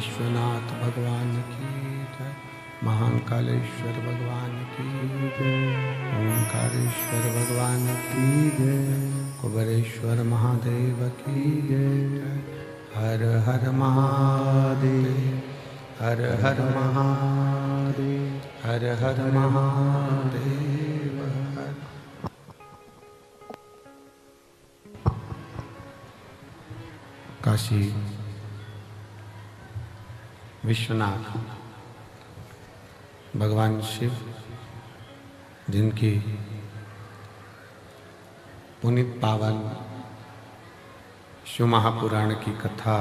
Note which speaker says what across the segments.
Speaker 1: विश्वनाथ भगवान की जय। महान कालेश्वर भगवान की जय। ओंकारेश्वर भगवान की जय। कुबेरेश्वर महादेव की जय। हर हर महादेव, हर हर महादेव, हर हर महादेव। काशी विश्वनाथ भगवान शिव, जिनकी पुनीत पावन शिव महापुराण की कथा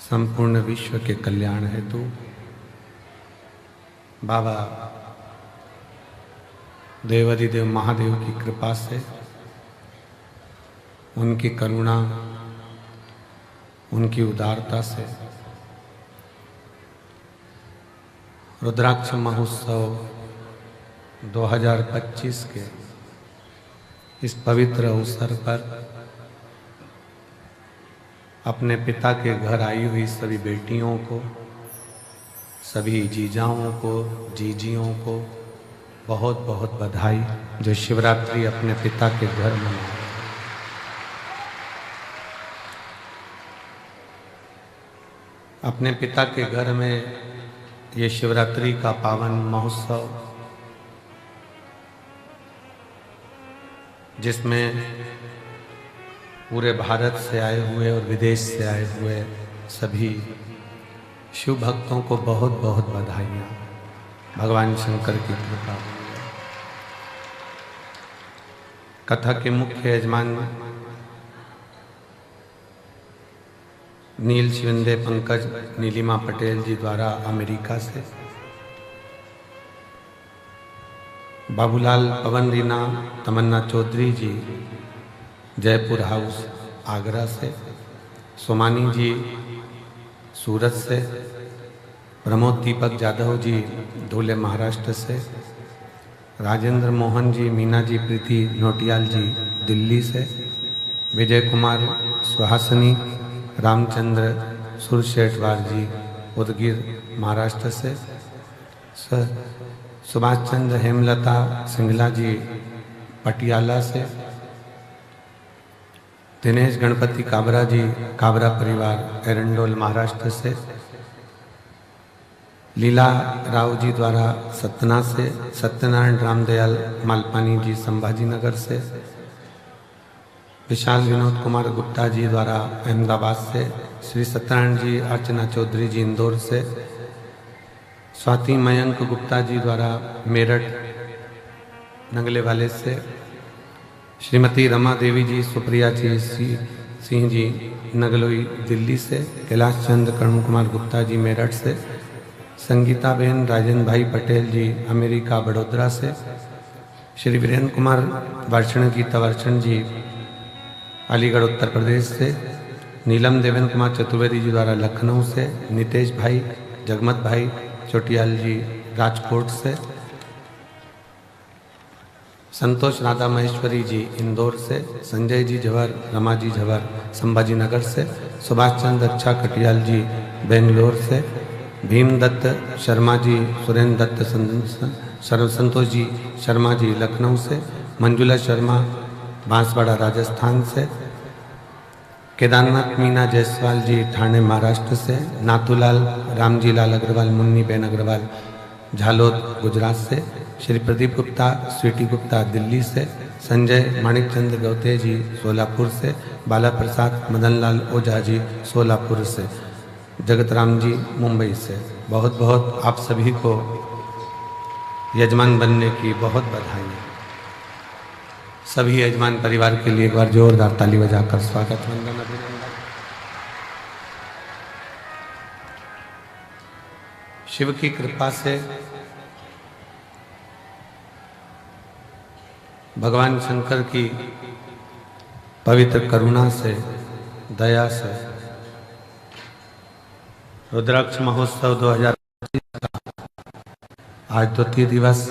Speaker 1: संपूर्ण विश्व के कल्याण हेतु बाबा देवाधिदेव महादेव की कृपा से, उनकी करुणा, उनकी उदारता से रुद्राक्ष महोत्सव 2025 के इस पवित्र अवसर पर अपने पिता के घर आई हुई सभी बेटियों को, सभी जीजाओं को, जीजियों को बहुत बहुत बधाई, जो शिवरात्रि अपने पिता के घर मनाए। अपने पिता के घर में ये शिवरात्रि का पावन महोत्सव, जिसमें पूरे भारत से आए हुए और विदेश से आए हुए सभी शिव भक्तों को बहुत बहुत बधाइयाँ। भगवान शंकर की कृपा। कथा के मुख्य यजमान नील शिविंदे पंकज नीलिमा पटेल जी द्वारा अमेरिका से, बाबूलाल पवन रीना तमन्ना चौधरी जी जयपुर हाउस आगरा से, सोमानी जी सूरत से, प्रमोद दीपक जाधव जी धुले महाराष्ट्र से, राजेंद्र मोहन जी, मीना जी, प्रीति नोटियाल जी दिल्ली से, विजय कुमार सुहासनी, रामचंद्र सुरशेठवार जी उदगीर महाराष्ट्र से, सुभाष चंद्र हेमलता सिंगला जी पटियाला से, दिनेश गणपति काबरा जी काबरा परिवार एरंडोल महाराष्ट्र से, लीला राव जी द्वारा सतना से, सत्यनारायण रामदयाल मालपानी जी संभाजी नगर से, विशाल विनोद कुमार गुप्ता जी द्वारा अहमदाबाद से, श्री सत्यनारायण जी अर्चना चौधरी जी इंदौर से, स्वाति मयंक गुप्ता जी द्वारा मेरठ नंगले वाले से, श्रीमती रमा देवी जी सुप्रिया जी सिंह जी नगलोई दिल्ली से, कैलाश चंद्र कर्ण कुमार गुप्ता जी मेरठ से, संगीता बेन राजेंद्र भाई पटेल जी अमेरिका बड़ोदरा से, श्री वीरेंद्र कुमार वर्षण जी तवर्षण जी अलीगढ़ उत्तर प्रदेश से, नीलम देवेंद्र कुमार चतुर्वेदी जी द्वारा लखनऊ से, नितेश भाई जगमत भाई चोटियाल जी राजकोट से, संतोष राधा महेश्वरी जी इंदौर से, संजय जी झवर रमा जी झवर संभाजी नगर से, सुभाष चंद्र अच्छा कटियाल जी बेंगलोर से, भीम दत्त शर्मा जी, सुरेंद्र दत्त संतोष जी शर्मा जी लखनऊ से, मंजुला शर्मा बांसवाड़ा राजस्थान से, केदारनाथ मीना जायसवाल जी ठाणे महाराष्ट्र से, नाथूलाल रामजी लाल अग्रवाल मुन्नी बेन अग्रवाल झालोद गुजरात से, श्री प्रदीप गुप्ता स्वीटी गुप्ता दिल्ली से, संजय माणिक चंद्र गौते जी सोलापुर से, बाला प्रसाद मदन लाल ओझा जी सोलापुर से, जगत राम जी मुंबई से। बहुत बहुत आप सभी को यजमान बनने की बहुत बधाई। सभी यजमान परिवार के लिए एक बार जोरदार ताली बजाकर स्वागत वंदन अभिनंदन। शिव की कृपा से, भगवान शंकर की पवित्र करुणा से, दया से, रुद्राक्ष महोत्सव 2025 का आज द्वितीय दिवस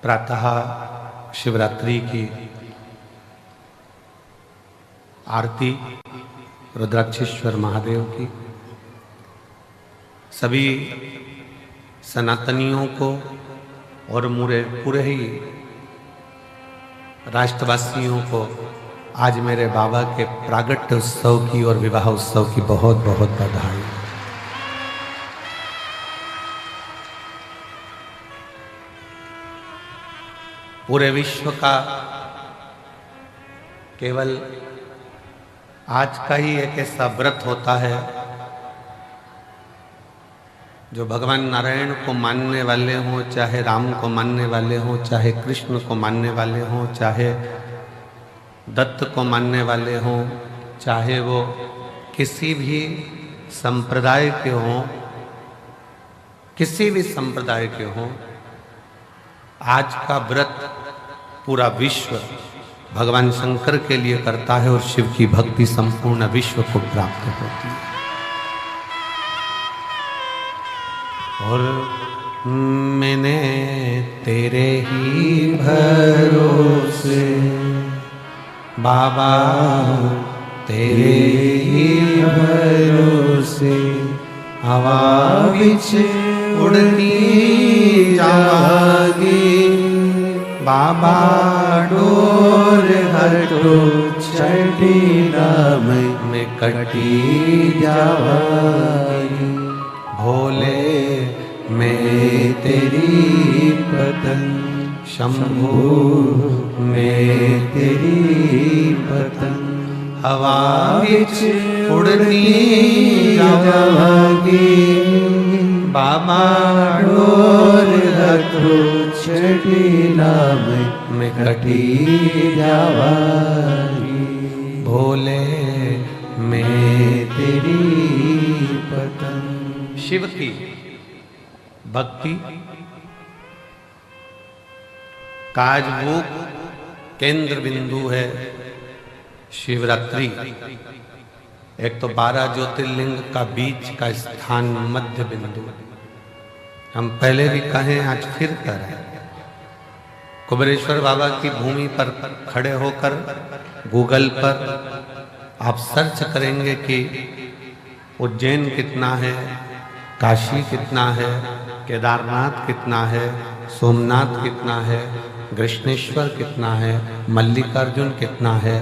Speaker 1: प्रातः शिवरात्रि की आरती रुद्राक्षेश्वर महादेव की, सभी सनातनियों को और पूरे ही राष्ट्रवासियों को आज मेरे बाबा के प्रागट्य उत्सव की और विवाह उत्सव की बहुत बहुत बधाई। पूरे विश्व का केवल आज का ही एक ऐसा व्रत होता है जो भगवान नारायण को मानने वाले हों, चाहे राम को मानने वाले हों, चाहे कृष्ण को मानने वाले हों, चाहे दत्त को मानने वाले हों, चाहे वो किसी भी संप्रदाय के हों, किसी भी संप्रदाय के हों, आज का व्रत पूरा विश्व भगवान शंकर के लिए करता है और शिव की भक्ति संपूर्ण विश्व को प्राप्त होती है। और मैंने तेरे ही भरोसे बाबा, तेरे ही भरोसे हवा बिच उड़ती जागी, बाबा डोर हटो छठी नाम में कटी जावागी, भोले मैं तेरी पतंग, शंभू मैं तेरी पतंग, हवा बिच उड़ती जावागी, बाबा डोर हटो छठी नाम में कटी जावागी, भोले मैं तेरी पतंग। शिव की भक्ति काज वो केंद्र बिंदु है शिवरात्रि। एक तो 12 ज्योतिर्लिंग का बीच का स्थान मध्य बिंदु। हम पहले भी कहें, आज फिर करें, कुबेरेश्वर बाबा की भूमि पर खड़े होकर गूगल पर आप सर्च करेंगे कि उज्जैन कितना है, काशी कितना है, केदारनाथ कितना है, सोमनाथ कितना है, कृष्णेश्वर कितना है, मल्लिकार्जुन कितना है,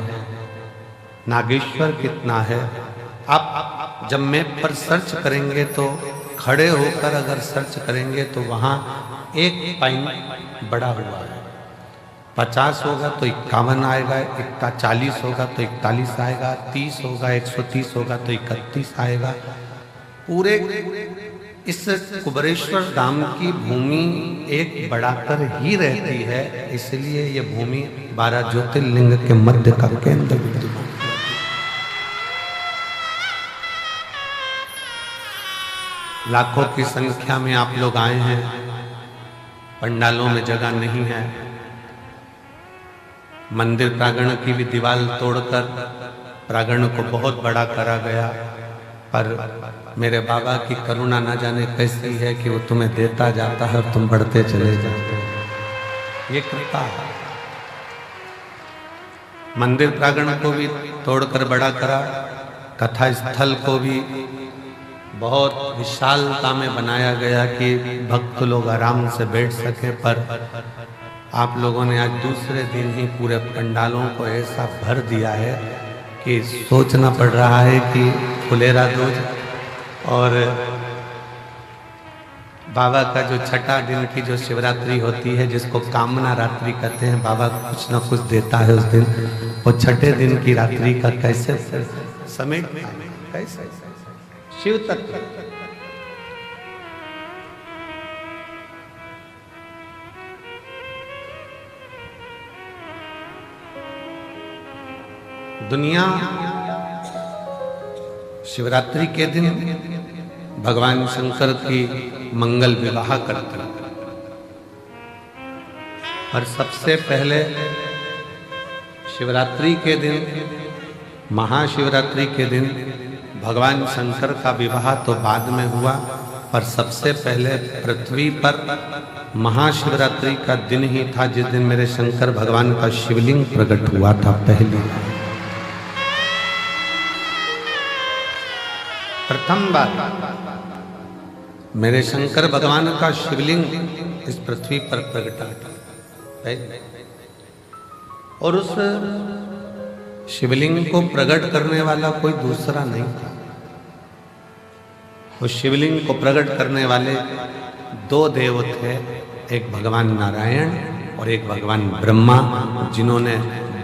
Speaker 1: नागेश्वर कितना है। आप जब मैप पर सर्च करेंगे तो खड़े होकर अगर सर्च करेंगे तो वहाँ एक पॉइंट बड़ा हुआ है। 50 होगा तो 51 आएगा, 40 होगा तो 41 आएगा, 30 होगा 130 होगा तो 31 आएगा। पूरे इस कुबेरेश्वर धाम की भूमि एक बढ़ाकर ही रहती है, इसलिए ये भूमि 12 ज्योतिर्लिंग के मध्य का केंद्र बिंदु है। लाखों की संख्या में आप लोग आए हैं, पंडालों में जगह नहीं है। मंदिर प्रांगण की भी दीवार तोड़कर प्रांगण को बहुत बड़ा करा गया, पर मेरे बाबा की करुणा न जाने कैसी है कि वो तुम्हें देता जाता है और तुम बढ़ते चले जाते हो। ये कृपा है। मंदिर प्रांगण को भी तोड़कर बड़ा करा, कथा स्थल को भी बहुत विशालता में बनाया गया कि भक्त लोग आराम से बैठ सके, पर आप लोगों ने आज दूसरे दिन ही पूरे पंडालों को ऐसा भर दिया है कि सोचना पड़ रहा है कि फुलेरा दूज और बाबा का जो छठा दिन की जो शिवरात्रि होती है, जिसको कामना रात्रि कहते हैं, बाबा कुछ न कुछ देता है उस दिन, वो छठे दिन की रात्रि का कैसे समेट, कैसे शिव तत्व। दुनिया शिवरात्रि के दिन भगवान शंकर की मंगल विवाह करती है, और सबसे पहले शिवरात्रि के दिन, महाशिवरात्रि के दिन भगवान शंकर का विवाह तो बाद में हुआ, पर सबसे पहले पृथ्वी पर महाशिवरात्रि का दिन ही था जिस दिन मेरे शंकर भगवान का शिवलिंग प्रकट हुआ था पहली बार। प्रथम बार मेरे शंकर भगवान का शिवलिंग इस पृथ्वी पर प्रकटा था और उस शिवलिंग को प्रकट करने वाला कोई दूसरा नहीं था। उस शिवलिंग को प्रकट करने वाले दो देव थे, एक भगवान नारायण और एक भगवान ब्रह्मा, जिन्होंने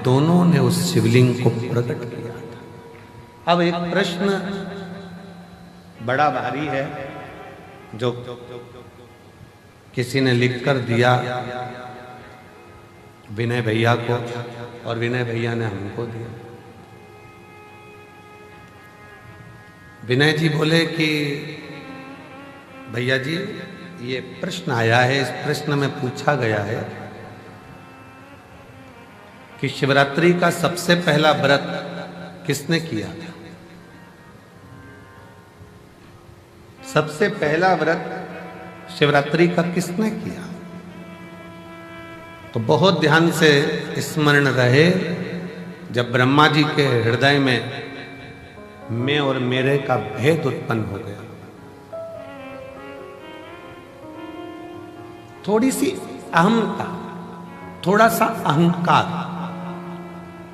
Speaker 1: दोनों ने उस शिवलिंग को प्रकट किया था। अब एक प्रश्न बड़ा भारी है जो किसी ने लिखकर दिया विनय भैया को, और विनय भैया ने हमको दिया। विनय जी बोले कि भैया जी ये प्रश्न आया है, इस प्रश्न में पूछा गया है कि शिवरात्रि का सबसे पहला व्रत किसने किया था। सबसे पहला व्रत शिवरात्रि का किसने किया। तो बहुत ध्यान से स्मरण रहे, जब ब्रह्मा जी के हृदय में मैं और मेरे का भेद उत्पन्न हो गया, थोड़ी सी अहमता, थोड़ा सा अहंकार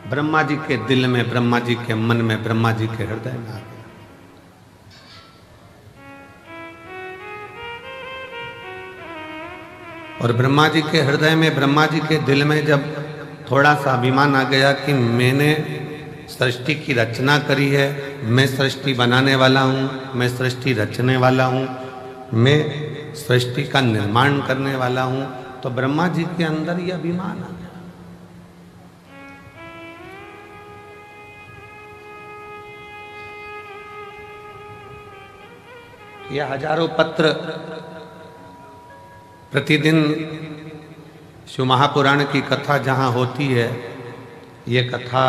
Speaker 1: ब्रह्मा जी के दिल में, ब्रह्मा जी के मन में, ब्रह्मा जी के हृदय में आ गया। और ब्रह्मा जी के हृदय में, ब्रह्मा जी के दिल में जब थोड़ा सा अभिमान आ गया कि मैंने सृष्टि की रचना करी है, मैं सृष्टि बनाने वाला हूँ, मैं सृष्टि रचने वाला हूँ, मैं सृष्टि का निर्माण करने वाला हूँ, तो ब्रह्मा जी के अंदर ये अभिमान आ गया। ये हजारों पत्र प्रतिदिन शिव महापुराण की कथा जहाँ होती है, ये कथा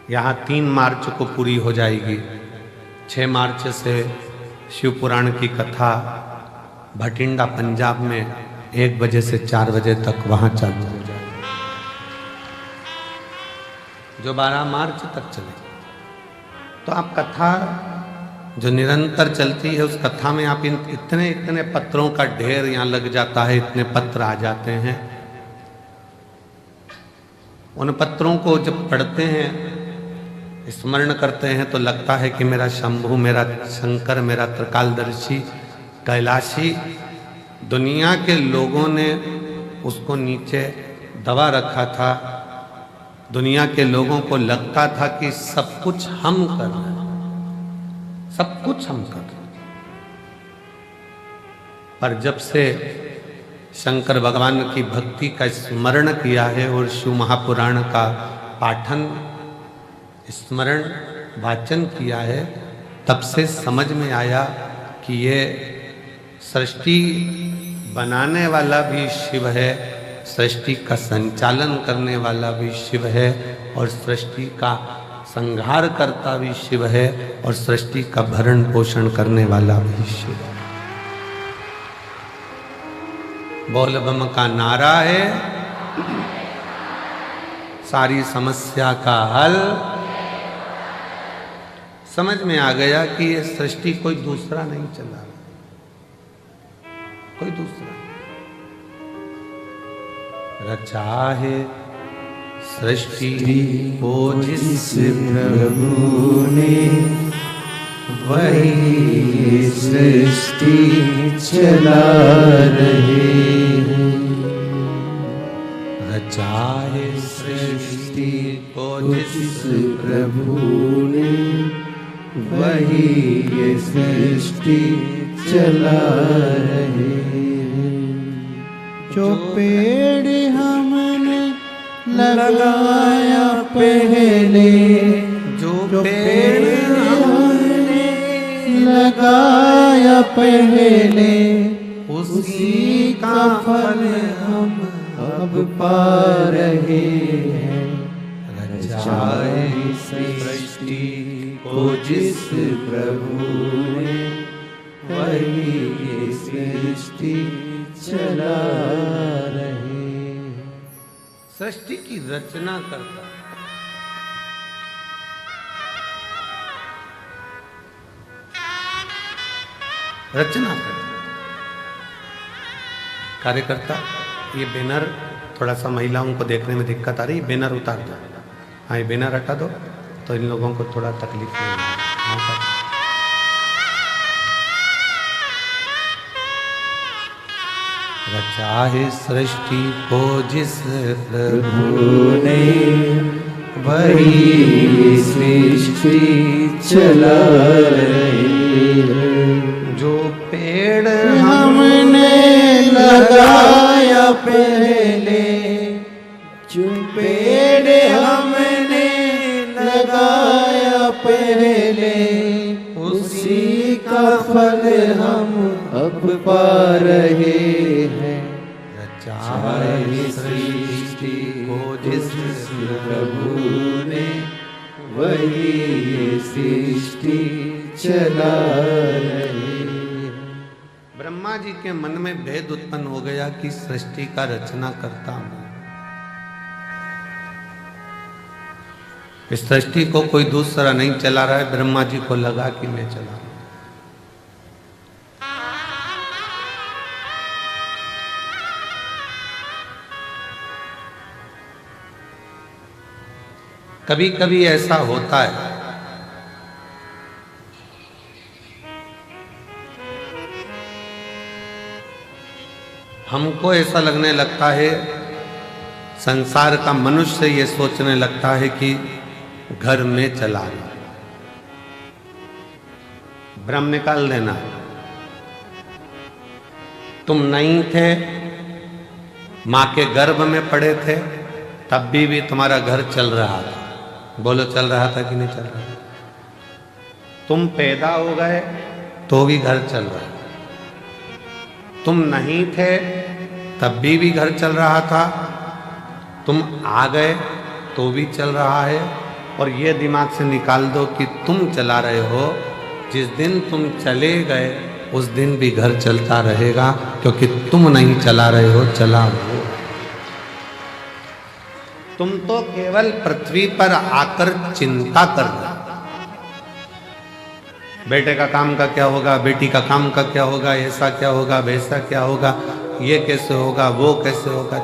Speaker 1: यहाँ 3 मार्च को पूरी हो जाएगी। 6 मार्च से शिव पुराण की कथा भटिंडा पंजाब में 1 बजे से 4 बजे तक वहाँ चालू हो जाएगी, जो 12 मार्च तक चलेगी। तो आप कथा जो निरंतर चलती है, उस कथा में आप इतने इतने पत्रों का ढेर यहाँ लग जाता है, इतने पत्र आ जाते हैं। उन पत्रों को जब पढ़ते हैं, स्मरण करते हैं, तो लगता है कि मेरा शंभु, मेरा शंकर, मेरा त्रिकालदर्शी, कैलाशी, दुनिया के लोगों ने उसको नीचे दबा रखा था। दुनिया के लोगों को लगता था कि सब कुछ हम कर रहे हैं, सब कुछ हम कर रहे हैं। पर जब से शंकर भगवान की भक्ति का स्मरण किया है और शिव महापुराण का पाठन, स्मरण, वाचन किया है, तब से समझ में आया कि ये सृष्टि बनाने वाला भी शिव है, सृष्टि का संचालन करने वाला भी शिव है, और सृष्टि का संहार करता भी शिव है, और सृष्टि का भरण पोषण करने वाला भी शिव है। बोल बम का नारा है, सारी समस्या का हल। समझ में आ गया कि ये सृष्टि कोई दूसरा नहीं चला, कोई दूसरा रचा है सृष्टि को जिस प्रभु ने, वही सृष्टि चला रहे हैं। रचा है सृष्टि को जिस प्रभु ने, वही ये सृष्टि चला रहे हैं।
Speaker 2: जो पेड़ हमने लगाया पहले, जो पेड़ हमने लगाया पहले, उसी का फल हम अब पा रहे हैं। रचाए सृष्टि को जिस प्रभु ने, वही ये सृष्टि चला रहे।
Speaker 1: सृष्टि की रचना करता है। रचना करता। कार्यकर्ता, ये बैनर थोड़ा सा महिलाओं को देखने में दिक्कत आ रही है, बैनर उतार दो। हाँ, ये बैनर हटा दो तो इन लोगों को थोड़ा तकलीफ नहीं होगी। रचा है सृष्टि को जिस प्रभु
Speaker 2: ने, वही सृष्टि चला रही है।
Speaker 1: जो पेड़
Speaker 2: हमने लगाया पहले, जो पेड़ हमने लगाया पहले, उसी का फल हम अब पा रहे हैं।
Speaker 1: रचा है सृष्टि को जिस
Speaker 2: प्रभु ने, वही सृष्टि चला रही है।
Speaker 1: ब्रह्मा जी के मन में भेद उत्पन्न हो गया कि सृष्टि का रचना करता हूं। इस सृष्टि को कोई दूसरा नहीं चला रहा है, ब्रह्मा जी को लगा कि मैं चला रहा हूं। कभी कभी ऐसा होता है, हमको ऐसा लगने लगता है, संसार का मनुष्य ये सोचने लगता है कि घर में चला रहा। भ्रम निकाल देना। तुम नहीं थे, मां के गर्भ में पड़े थे, तब भी तुम्हारा घर चल रहा था। बोलो, चल रहा था कि नहीं चल रहा? तुम पैदा हो गए तो भी घर चल रहा। तुम नहीं थे तब भी घर चल रहा था। तुम आ गए तो भी चल रहा है। और ये दिमाग से निकाल दो कि तुम चला रहे हो, जिस दिन तुम चले गए उस दिन भी घर चलता रहेगा, क्योंकि तुम नहीं चला रहे हो, चला वो। तुम तो केवल पृथ्वी पर आकर चिंता कर रहे। बेटे का काम का क्या होगा, बेटी का काम का क्या होगा, ऐसा क्या होगा, वैसा क्या होगा, ये कैसे होगा, वो कैसे होगा,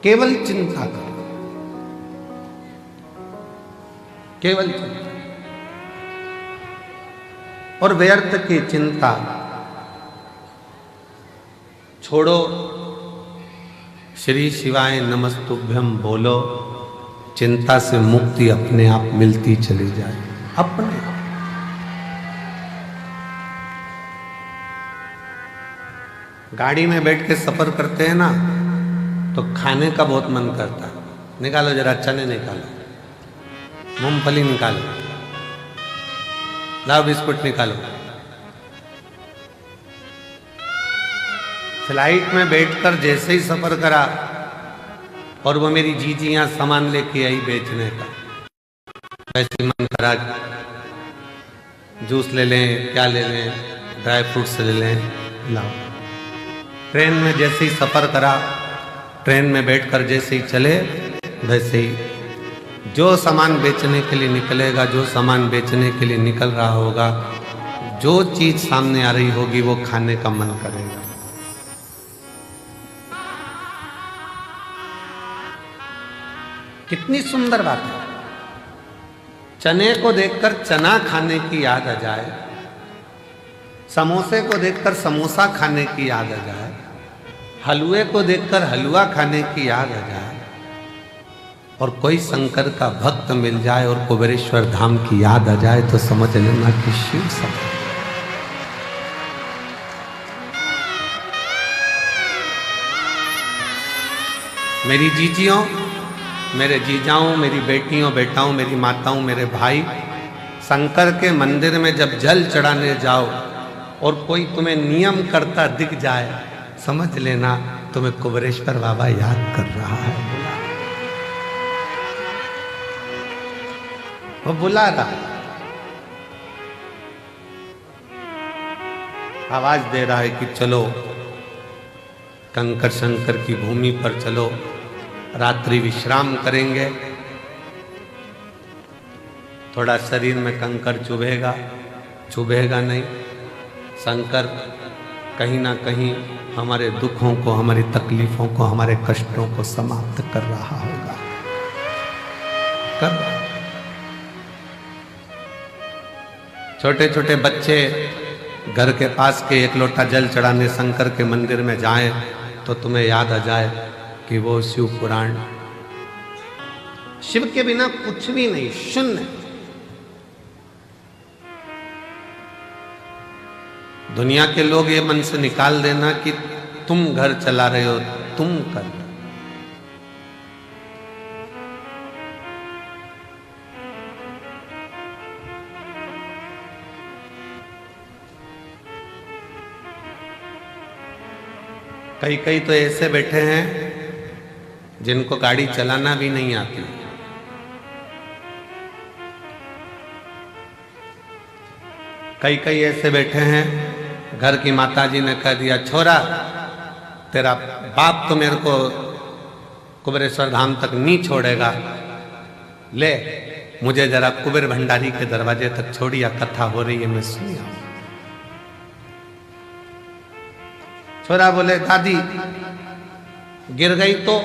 Speaker 1: केवल चिंता कर, केवल चिंता। और व्यर्थ की चिंता छोड़ो, श्री शिवाय नमस्तुभ्यम बोलो, चिंता से मुक्ति अपने आप मिलती चली जाए, अपने आप। गाड़ी में बैठ के सफर करते हैं ना, तो खाने का बहुत मन करता है। निकालो जरा, चने निकालो, मूंगफली निकालो, लाओ बिस्कुट निकालो। फ्लाइट में बैठकर जैसे ही सफर करा और वो मेरी जीजियां सामान लेके आई बेचने का, वैसे मन करा जूस ले लें, क्या ले लें, ड्राई फ्रूट्स ले लें, लाओ। ट्रेन में जैसे ही सफर करा, ट्रेन में बैठकर जैसे ही चले, वैसे ही जो सामान बेचने के लिए निकलेगा, जो सामान बेचने के लिए निकल रहा होगा, जो चीज सामने आ रही होगी, वो खाने का मन करेगा। कितनी सुंदर बात है। चने को देखकर चना खाने की याद आ जाए, समोसे को देखकर समोसा खाने की याद आ जाए, हलवे को देखकर हलवा खाने की याद आ जाए, और कोई शंकर का भक्त मिल जाए और कुबेरेश्वर धाम की याद आ जाए, तो समझ लेना कि शिव सब। मेरी जीजियों, मेरे जीजाओं, मेरी बेटियों, बेटाओं, मेरी माताओं, मेरे भाई, शंकर के मंदिर में जब जल चढ़ाने जाओ और कोई तुम्हें नियम करता दिख जाए, समझ लेना तुम्हें कुबेरेश्वर बाबा याद कर रहा है, वो बुला रहा है, आवाज दे रहा है कि चलो कंकर शंकर की भूमि पर चलो, रात्रि विश्राम करेंगे। थोड़ा शरीर में कंकर चुभेगा, चुभेगा नहीं, शंकर कहीं ना कहीं हमारे दुखों को, हमारी तकलीफों को, हमारे कष्टों को समाप्त कर रहा होगा। कर छोटे छोटे बच्चे घर के पास के एक लोटा जल चढ़ाने शंकर के मंदिर में जाएं तो तुम्हें याद आ जाए कि वो शिव पुराण, शिव के बिना कुछ भी नहीं, शून्य। दुनिया के लोग ये मन से निकाल देना कि तुम घर चला रहे हो, तुम कर। कई कई तो ऐसे बैठे हैं जिनको गाड़ी चलाना भी नहीं आती। कई कई ऐसे बैठे हैं, घर की माताजी ने कह दिया छोरा तेरा बाप तो मेरे को कुबेरेश्वर धाम तक नहीं छोड़ेगा, ले मुझे जरा कुबेर भंडारी के दरवाजे तक छोड़िया, कथा हो रही है मैं सुनी आऊं। छोरा बोले दादी गिर गई तो?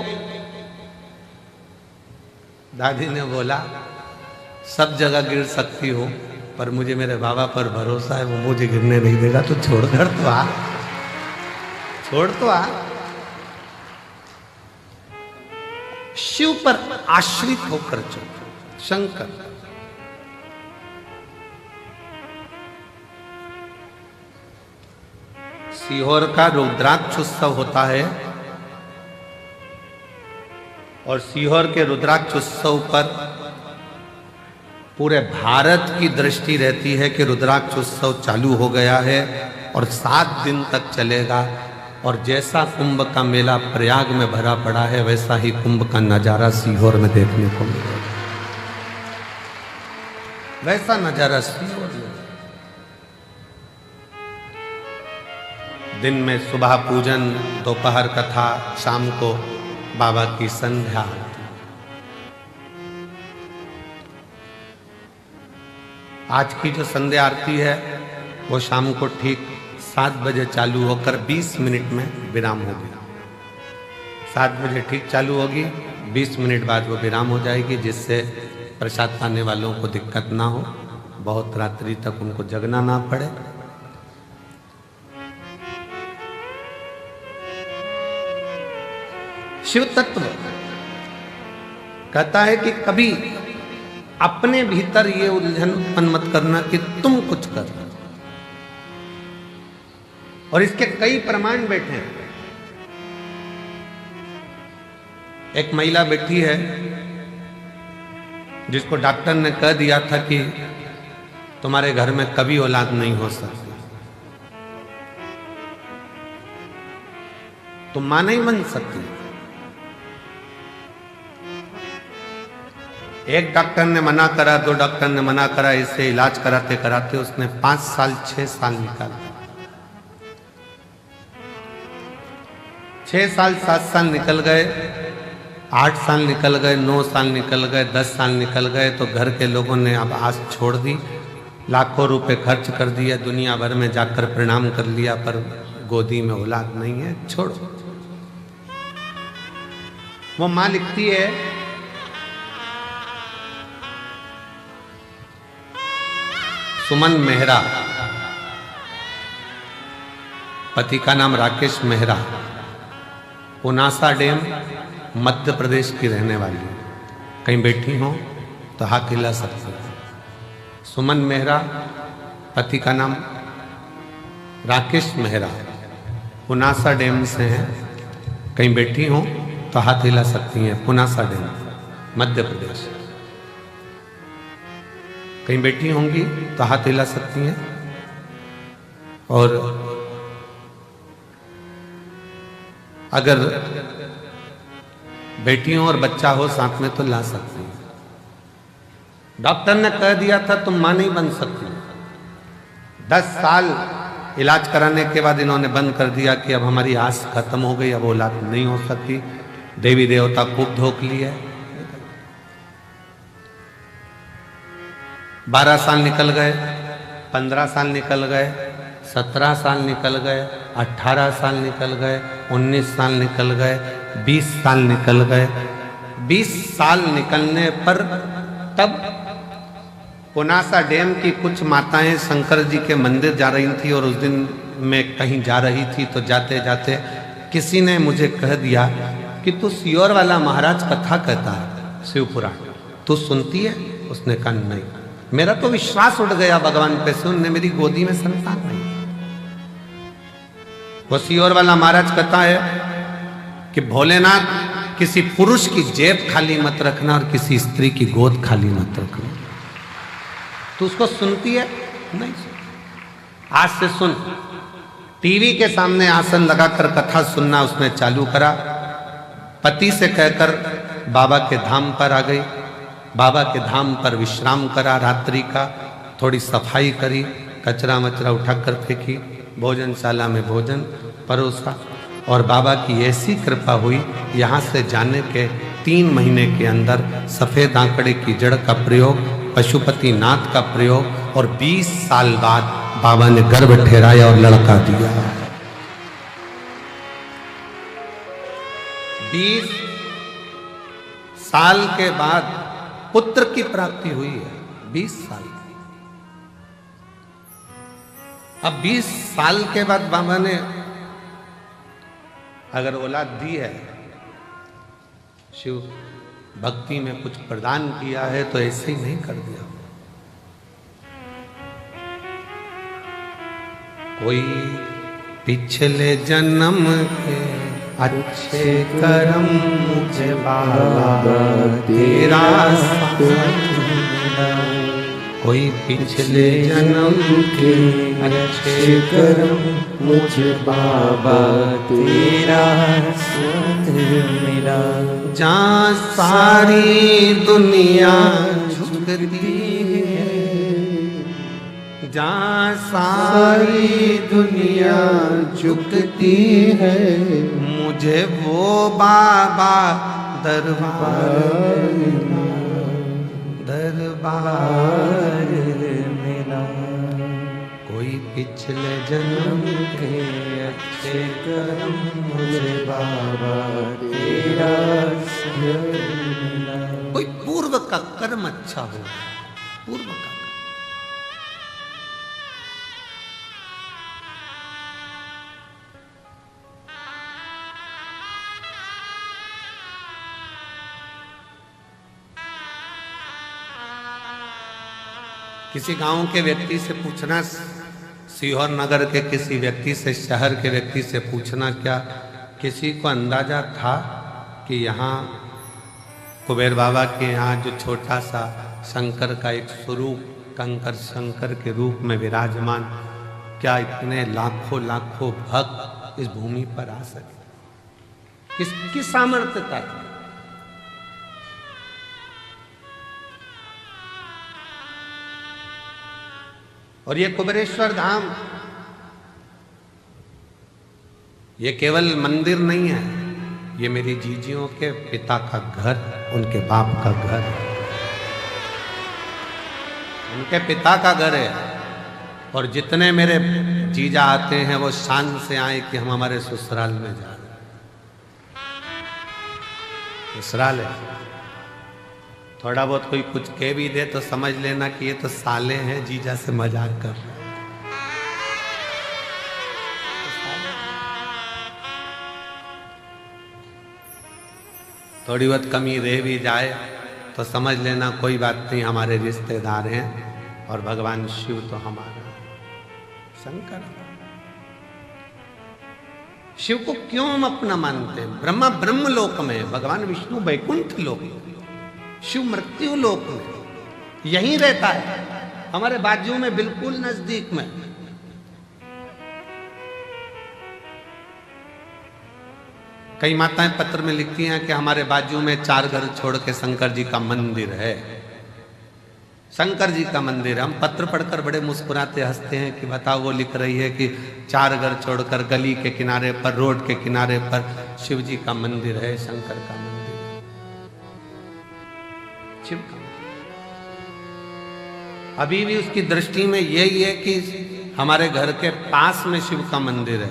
Speaker 1: दादी ने बोला सब जगह गिर सकती हो पर मुझे मेरे बाबा पर भरोसा है, वो मुझे गिरने नहीं देगा, तो छोड़ कर तो आ, छोड़ तो आ। शिव पर आश्रित होकर चलो। शंकर सीहोर का रुद्राक्ष उत्सव होता है और सीहोर के रुद्राक्ष उत्सव पर पूरे भारत की दृष्टि रहती है कि रुद्राक्ष उत्सव चालू हो गया है और 7 दिन तक चलेगा। और जैसा कुंभ का मेला प्रयाग में भरा पड़ा है वैसा ही कुंभ का नजारा सीहोर में देखने को मिलेगा। वैसा नजारा सीहोर में। दिन में सुबह पूजन, दोपहर कथा, शाम को बाबा की संध्या आरती। आज की जो संध्या आरती है वो शाम को ठीक 7 बजे चालू होकर 20 मिनट में विराम होगी। 7 बजे ठीक चालू होगी, 20 मिनट बाद वो विराम हो जाएगी, जिससे प्रसाद पाने वालों को दिक्कत ना हो, बहुत रात्रि तक उनको जगना ना पड़े। शिव तत्व कहता है कि कभी अपने भीतर ये उलझन उत्पन्न मत करना कि तुम कुछ कर, और इसके कई प्रमाण बैठे हैं। एक महिला बैठी है जिसको डॉक्टर ने कह दिया था कि तुम्हारे घर में कभी औलाद नहीं हो सकती, तुम मां नहीं बन सकती। एक डॉक्टर ने मना करा, 2 डॉक्टर ने मना करा, इससे इलाज कराते कराते उसने 5 साल 6 साल निकाल, 6 साल 7 साल निकल गए, 8 साल निकल गए, 9 साल निकल गए, 10 साल निकल गए, तो घर के लोगों ने अब आस छोड़ दी, लाखों रुपए खर्च कर दिया, दुनिया भर में जाकर प्रणाम कर लिया, पर गोदी में औलाद नहीं है, छोड़ो। वो मां लिखती है सुमन मेहरा, पति का नाम राकेश मेहरा, पुनासा डैम मध्य प्रदेश की रहने वाली है। कहीं बैठी हो तो हाथ हिला सकते हो। सुमन मेहरा, पति का नाम राकेश मेहरा, पुनासा डैम से हैं। कहीं बैठी हो तो हाथ हिला सकती हैं। पुनासा डैम मध्य प्रदेश। कहीं बैठी होंगी तो हाथ हिला सकती हैं। और अगर बेटी हो और बच्चा हो साथ में तो ला सकती हैं। डॉक्टर ने कह दिया था तुम मां नहीं बन सकती। 10 साल इलाज कराने के बाद इन्होंने बंद कर दिया कि अब हमारी आस खत्म हो गई, अब औलाद नहीं हो सकती। देवी देवता खूब धोख लिए। 12 साल निकल गए, 15 साल निकल गए, 17 साल निकल गए, 18 साल निकल गए, 19 साल निकल गए, 20 साल निकल गए। 20 साल निकलने पर तब पुनासा डैम की कुछ माताएं शंकर जी के मंदिर जा रही थी और उस दिन मैं कहीं जा रही थी तो जाते जाते किसी ने मुझे कह दिया कि तू सियोर वाला महाराज कथा कहता है, शिव पुराण तू सुनती है? उसने कहा नहीं। मेरा तो विश्वास उठ गया भगवान पे से, उनने मेरी गोदी में संतान नहीं। वो सियोर वाला महाराज कहता है कि भोलेनाथ किसी पुरुष की जेब खाली मत रखना और किसी स्त्री की गोद खाली मत रखना। तो उसको सुनती है? नहीं सुनती। आज से सुन। टीवी के सामने आसन लगाकर कथा सुनना उसने चालू करा। पति से कहकर बाबा के धाम पर आ गई। बाबा के धाम पर विश्राम करा रात्रि का, थोड़ी सफाई करी, कचरा मचरा उठाकर फेंकी, भोजनशाला में भोजन परोसा और बाबा की ऐसी कृपा हुई, यहाँ से जाने के 3 महीने के अंदर सफेद आंकड़े की जड़ का प्रयोग, पशुपति नाथ का प्रयोग और 20 साल बाद बाबा ने गर्भ ठहराया और लड़का दिया। 20 साल के बाद पुत्र की प्राप्ति हुई है। 20 साल। अब 20 साल के बाद बाबा ने अगर औलाद दी है, शिव भक्ति में कुछ प्रदान किया है तो ऐसे ही नहीं कर दिया। कोई पिछले जन्म के अच्छे कर्म मुझे बाबा तेरा कोई पिछले जन्म के अच्छे कर्म
Speaker 2: मुझे बाबा तेरा मेरा।
Speaker 1: जहाँ सारी दुनिया झुकती है, जहाँ सारी दुनिया झुकती है, मुझे वो बाबा दरबार दरबार मेरा। कोई पिछले जन्म के अच्छे कर्म मुझे बाबा तेरा मेरा। कोई पूर्व का कर्म अच्छा हो, पूर्व का। किसी गांव के व्यक्ति से पूछना, सीहोर नगर के किसी व्यक्ति से, शहर के व्यक्ति से पूछना, क्या किसी को अंदाजा था कि यहाँ कुबेर बाबा के यहाँ जो छोटा सा शंकर का एक स्वरूप, कंकर शंकर के रूप में विराजमान, क्या इतने लाखों लाखों भक्त इस भूमि पर आ सके? किसकी सामर्थ्य था? और ये कुबेरेश्वर धाम ये केवल मंदिर नहीं है, ये मेरी जीजियों के पिता का घर, उनके बाप का घर, उनके पिता का घर है। और जितने मेरे जीजा आते हैं वो शान से आए कि हम हमारे ससुराल में जा रहे हैं। ससुराल है। थोड़ा बहुत कोई कुछ कह भी दे तो समझ लेना कि ये तो साले हैं, जीजा से मजाक कर रहे हैं। थोड़ी बहुत कमी रह भी जाए तो समझ लेना कोई बात नहीं, हमारे रिश्तेदार हैं और भगवान शिव तो हमारा शंकर। शिव को क्यों हम अपना मानते हैं? ब्रह्मा ब्रह्म लोक में, भगवान विष्णु वैकुंठ लोक में, शिव मृत्यु लोक में यहीं रहता है, हमारे बाजू में, बिल्कुल नजदीक में। कई माताएं पत्र में लिखती हैं कि हमारे बाजू में 4 घर छोड़ के शंकर जी का मंदिर है, शंकर जी का मंदिर है। हम पत्र पढ़कर बड़े मुस्कुराते हंसते हैं कि बताओ, वो लिख रही है कि 4 घर छोड़कर गली के किनारे पर, रोड के किनारे पर शिव जी का मंदिर है, शंकर का मंदिर है, शिव का। अभी भी उसकी दृष्टि में यही है कि हमारे घर के पास में शिव का मंदिर है।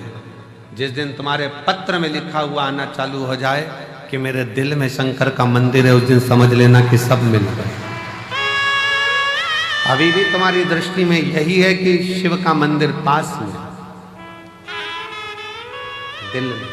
Speaker 1: जिस दिन तुम्हारे पत्र में लिखा हुआ आना चालू हो जाए कि मेरे दिल में शंकर का मंदिर है, उस दिन समझ लेना कि सब मिल गए। अभी भी तुम्हारी दृष्टि में यही है कि शिव का मंदिर पास में, दिल में।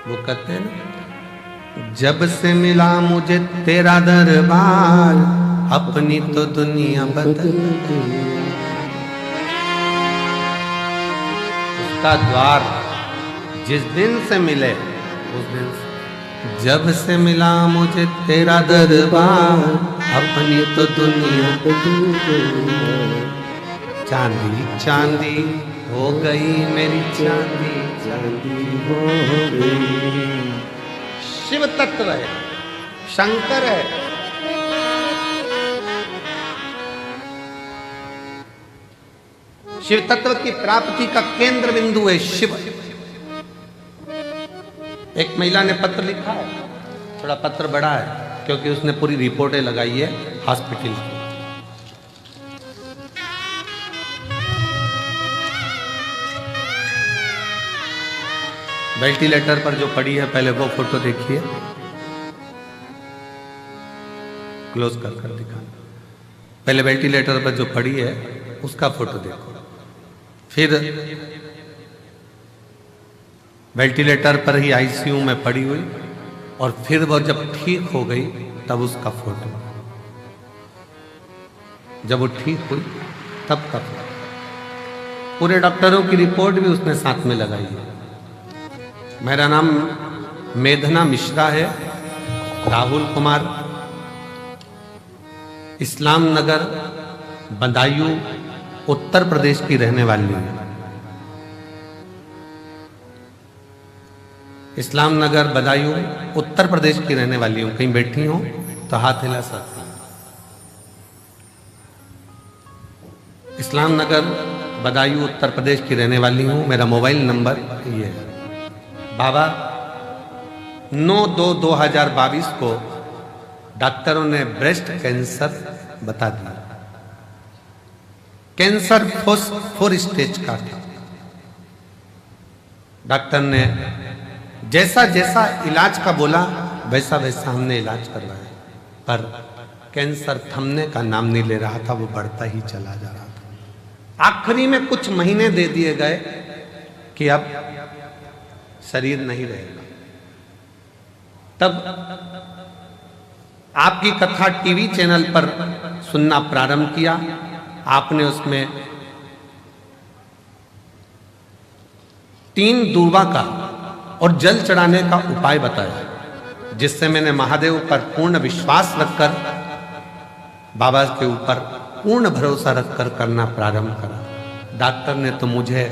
Speaker 1: वो कहते हैं ना, जब से मिला मुझे तेरा दरबार, अपनी तो दुनिया बदल गई। उसका द्वार जिस दिन से मिले उस दिन से, जब से मिला मुझे तेरा दरबार, अपनी तो दुनिया बदल गई। चांदी चांदी हो गई मेरी चांदी, चांदी हो गई। शिव तत्व है, शंकर है। शिव तत्व की प्राप्ति का केंद्र बिंदु है शिव। एक महिला ने पत्र लिखा है, थोड़ा पत्र बड़ा है क्योंकि उसने पूरी रिपोर्टें लगाई है हॉस्पिटल की। वेंटिलेटर पर जो पड़ी है, पहले वो फोटो देखिए, क्लोज कर दिखाना। पहले वेंटिलेटर पर जो पड़ी है उसका फोटो देखो, फिर वेंटिलेटर पर ही आईसीयू में पड़ी हुई, और फिर वो जब ठीक हो गई तब उसका फोटो, जब वो ठीक हुई तब का फोटो। पूरे डॉक्टरों की रिपोर्ट भी उसने साथ में लगाई है। मेरा नाम मेधना मिश्रा है, राहुल कुमार, इस्लाम नगर बदायूं उत्तर प्रदेश की रहने वाली हूँ। इस्लाम नगर बदायूं उत्तर प्रदेश की रहने वाली हूँ। कहीं बैठी हो तो हाथ हिला सकती। इस्लाम नगर बदायूं उत्तर प्रदेश की रहने वाली हूँ। मेरा मोबाइल नंबर ये है। बाबा 9/2/2022 को डॉक्टरों ने ब्रेस्ट कैंसर बता दिया। कैंसर 4 स्टेज का था। डॉक्टर ने जैसा जैसा इलाज का बोला वैसा वैसा हमने इलाज करवाया, पर कैंसर थमने का नाम नहीं ले रहा था, वो बढ़ता ही चला जा रहा था। आखिरी में कुछ महीने दे दिए गए कि अब शरीर नहीं रहेगा। तब आपकी कथा टीवी चैनल पर सुनना प्रारंभ किया। आपने उसमें 3 दूर्वा का और जल चढ़ाने का उपाय बताया, जिससे मैंने महादेव पर पूर्ण विश्वास रखकर, बाबा के ऊपर पूर्ण भरोसा रखकर करना प्रारंभ करा। डॉक्टर ने तो मुझे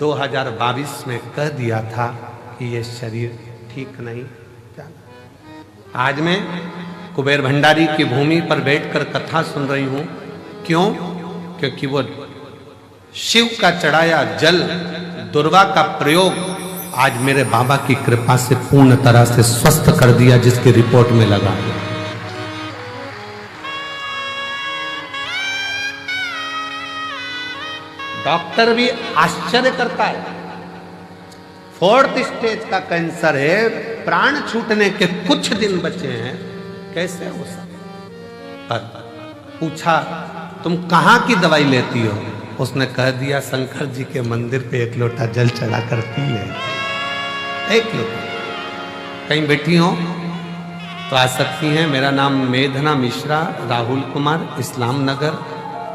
Speaker 1: 2022 में कह दिया था कि ये शरीर ठीक नहीं। आज मैं कुबेर भंडारी की भूमि पर बैठकर कथा सुन रही हूं। क्यों? क्योंकि वो शिव का चढ़ाया जल, दुर्वा का प्रयोग आज मेरे बाबा की कृपा से पूर्ण तरह से स्वस्थ कर दिया, जिसकी रिपोर्ट में लगा है। डॉक्टर भी आश्चर्य करता है। 4th स्टेज का कैंसर है, प्राण छूटने के कुछ दिन बचे हैं, कैसे हो सकता? पर पूछा तुम कहाँ की दवाई लेती हो? उसने कह दिया शंकर जी के मंदिर पे 1 लोटा जल चढ़ाकर पी ले। 1 लोटा। कहीं बैठी हो तो आ सकती हैं। मेरा नाम मेधना मिश्रा, राहुल कुमार, इस्लाम नगर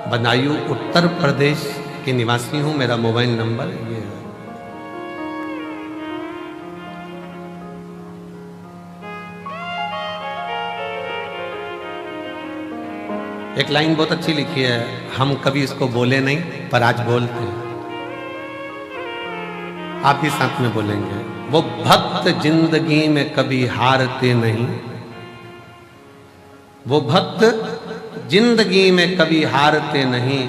Speaker 1: बदायूं उत्तर प्रदेश के निवासी हूँ। मेरा मोबाइल नंबर ये है। एक लाइन बहुत अच्छी लिखी है, हम कभी इसको बोले नहीं पर आज बोलते हैं। आप भी साथ में बोलेंगे। वो भक्त जिंदगी में कभी हारते नहीं, वो भक्त जिंदगी में कभी हारते नहीं,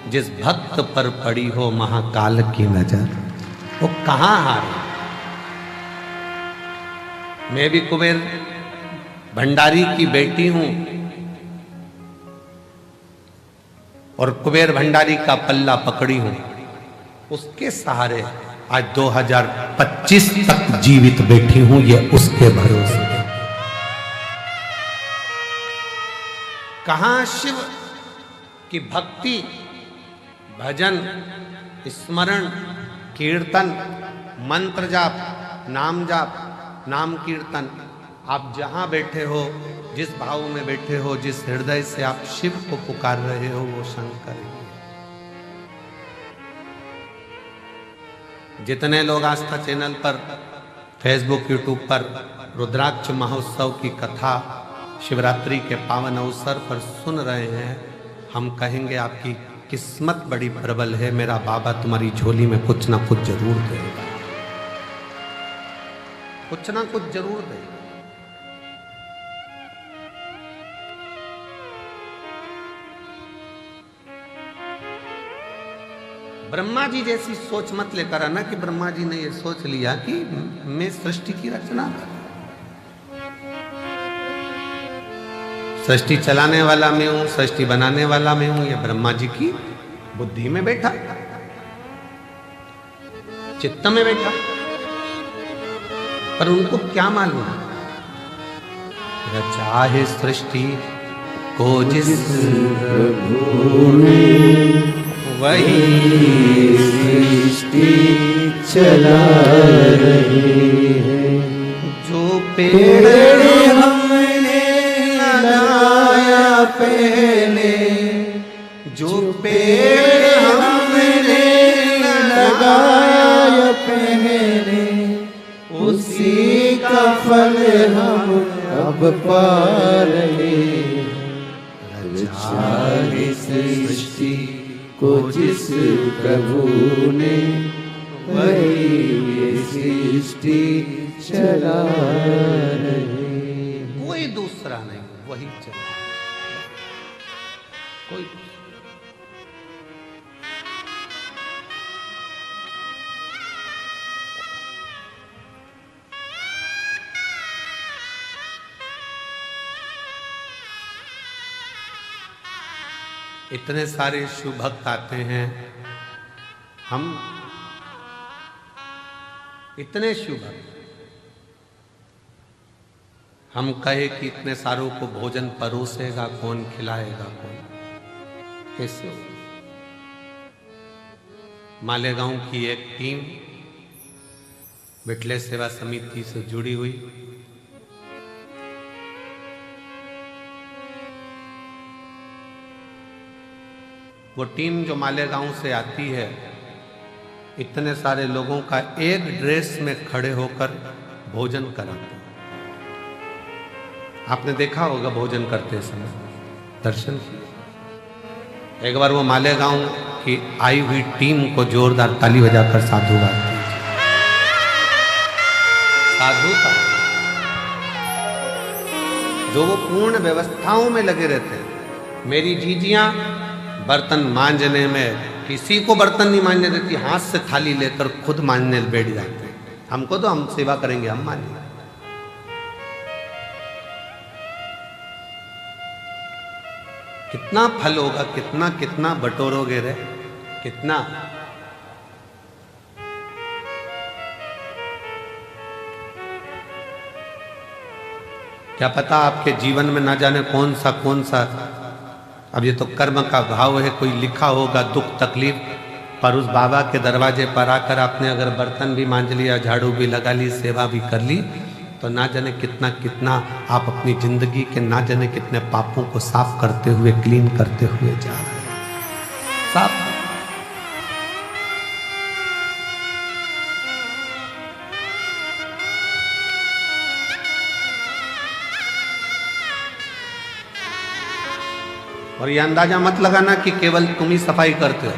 Speaker 1: जिस भक्त पर पड़ी हो महाकाल की नजर, वो कहां हारे। मैं भी कुबेर भंडारी की बेटी हूं और कुबेर भंडारी का पल्ला पकड़ी हूं, उसके सहारे आज 2025 तक जीवित बैठी हूं, ये उसके भरोसे। कहां शिव की भक्ति, भजन, स्मरण, कीर्तन, मंत्र जाप, नाम जाप, नाम कीर्तन। आप जहां बैठे हो, जिस भाव में बैठे हो, जिस हृदय से आप शिव को पुकार रहे हो, वो शंकर ही है। जितने लोग आस्था चैनल पर, फेसबुक, यूट्यूब पर रुद्राक्ष महोत्सव की कथा शिवरात्रि के पावन अवसर पर सुन रहे हैं, हम कहेंगे आपकी किस्मत बड़ी प्रबल है। मेरा बाबा तुम्हारी झोली में कुछ ना कुछ जरूर देगा, कुछ ना कुछ जरूर देगा। ब्रह्मा जी जैसी सोच मत लेकर आना कि ब्रह्मा जी ने ये सोच लिया कि मैं सृष्टि की रचना कर, सृष्टि चलाने वाला मैं हूं, सृष्टि बनाने वाला मैं हूं। ये ब्रह्मा जी की बुद्धि में बैठा, चित्त में बैठा, पर उनको क्या मालूम, रचा है सृष्टि को जिस
Speaker 2: प्रभु ने
Speaker 1: वही
Speaker 2: सृष्टि चला रही है।
Speaker 1: जो पेड़
Speaker 2: हमने लगाया पहले, जो पेड़ हमने लगाया पहले, उसी का फल हम अब पा रहे हैं। रचा है सृष्टि को जिस प्रभु ने, वही ये सृष्टि चला रहे।
Speaker 1: कोई दूसरा नहीं, वही चला, कोई। इतने सारे शिव भक्त आते हैं, हम इतने शिव भक्त, हम कहे कि इतने सारों को भोजन परोसेगा कौन, खिलाएगा कौन, कैसे हो? मालेगांव की एक टीम बिटले सेवा समिति से जुड़ी हुई, वो टीम जो मालेगांव से आती है, इतने सारे लोगों का एक ड्रेस में खड़े होकर भोजन कराते हैं। आपने देखा होगा भोजन करते समय, दर्शन किया। एक बार वो मालेगांव की आई हुई टीम को जोरदार ताली बजाकर साधुवाद दीजिए। साधुता जो वो पूर्ण व्यवस्थाओं में लगे रहते हैं। मेरी जीजियां बर्तन मांजने में किसी को बर्तन नहीं मांजने देती, हाथ से थाली लेकर खुद मांजने बैठ जाते हैं। हमको तो हम सेवा करेंगे, हम मांजेंगे। कितना फल होगा, कितना कितना बटोरोगे रे, कितना। क्या पता आपके जीवन में ना जाने कौन सा, अब ये तो कर्म का भाव है, कोई लिखा होगा दुख तकलीफ, पर उस बाबा के दरवाजे पर आकर आपने अगर बर्तन भी मांज लिया, झाड़ू भी लगा ली, सेवा भी कर ली, तो ना जाने कितना कितना आप अपनी जिंदगी के ना जाने कितने पापों को साफ करते हुए, क्लीन करते हुए जा रहे हैं। साफ और ये अंदाजा मत लगाना कि केवल तुम ही सफाई करते हो,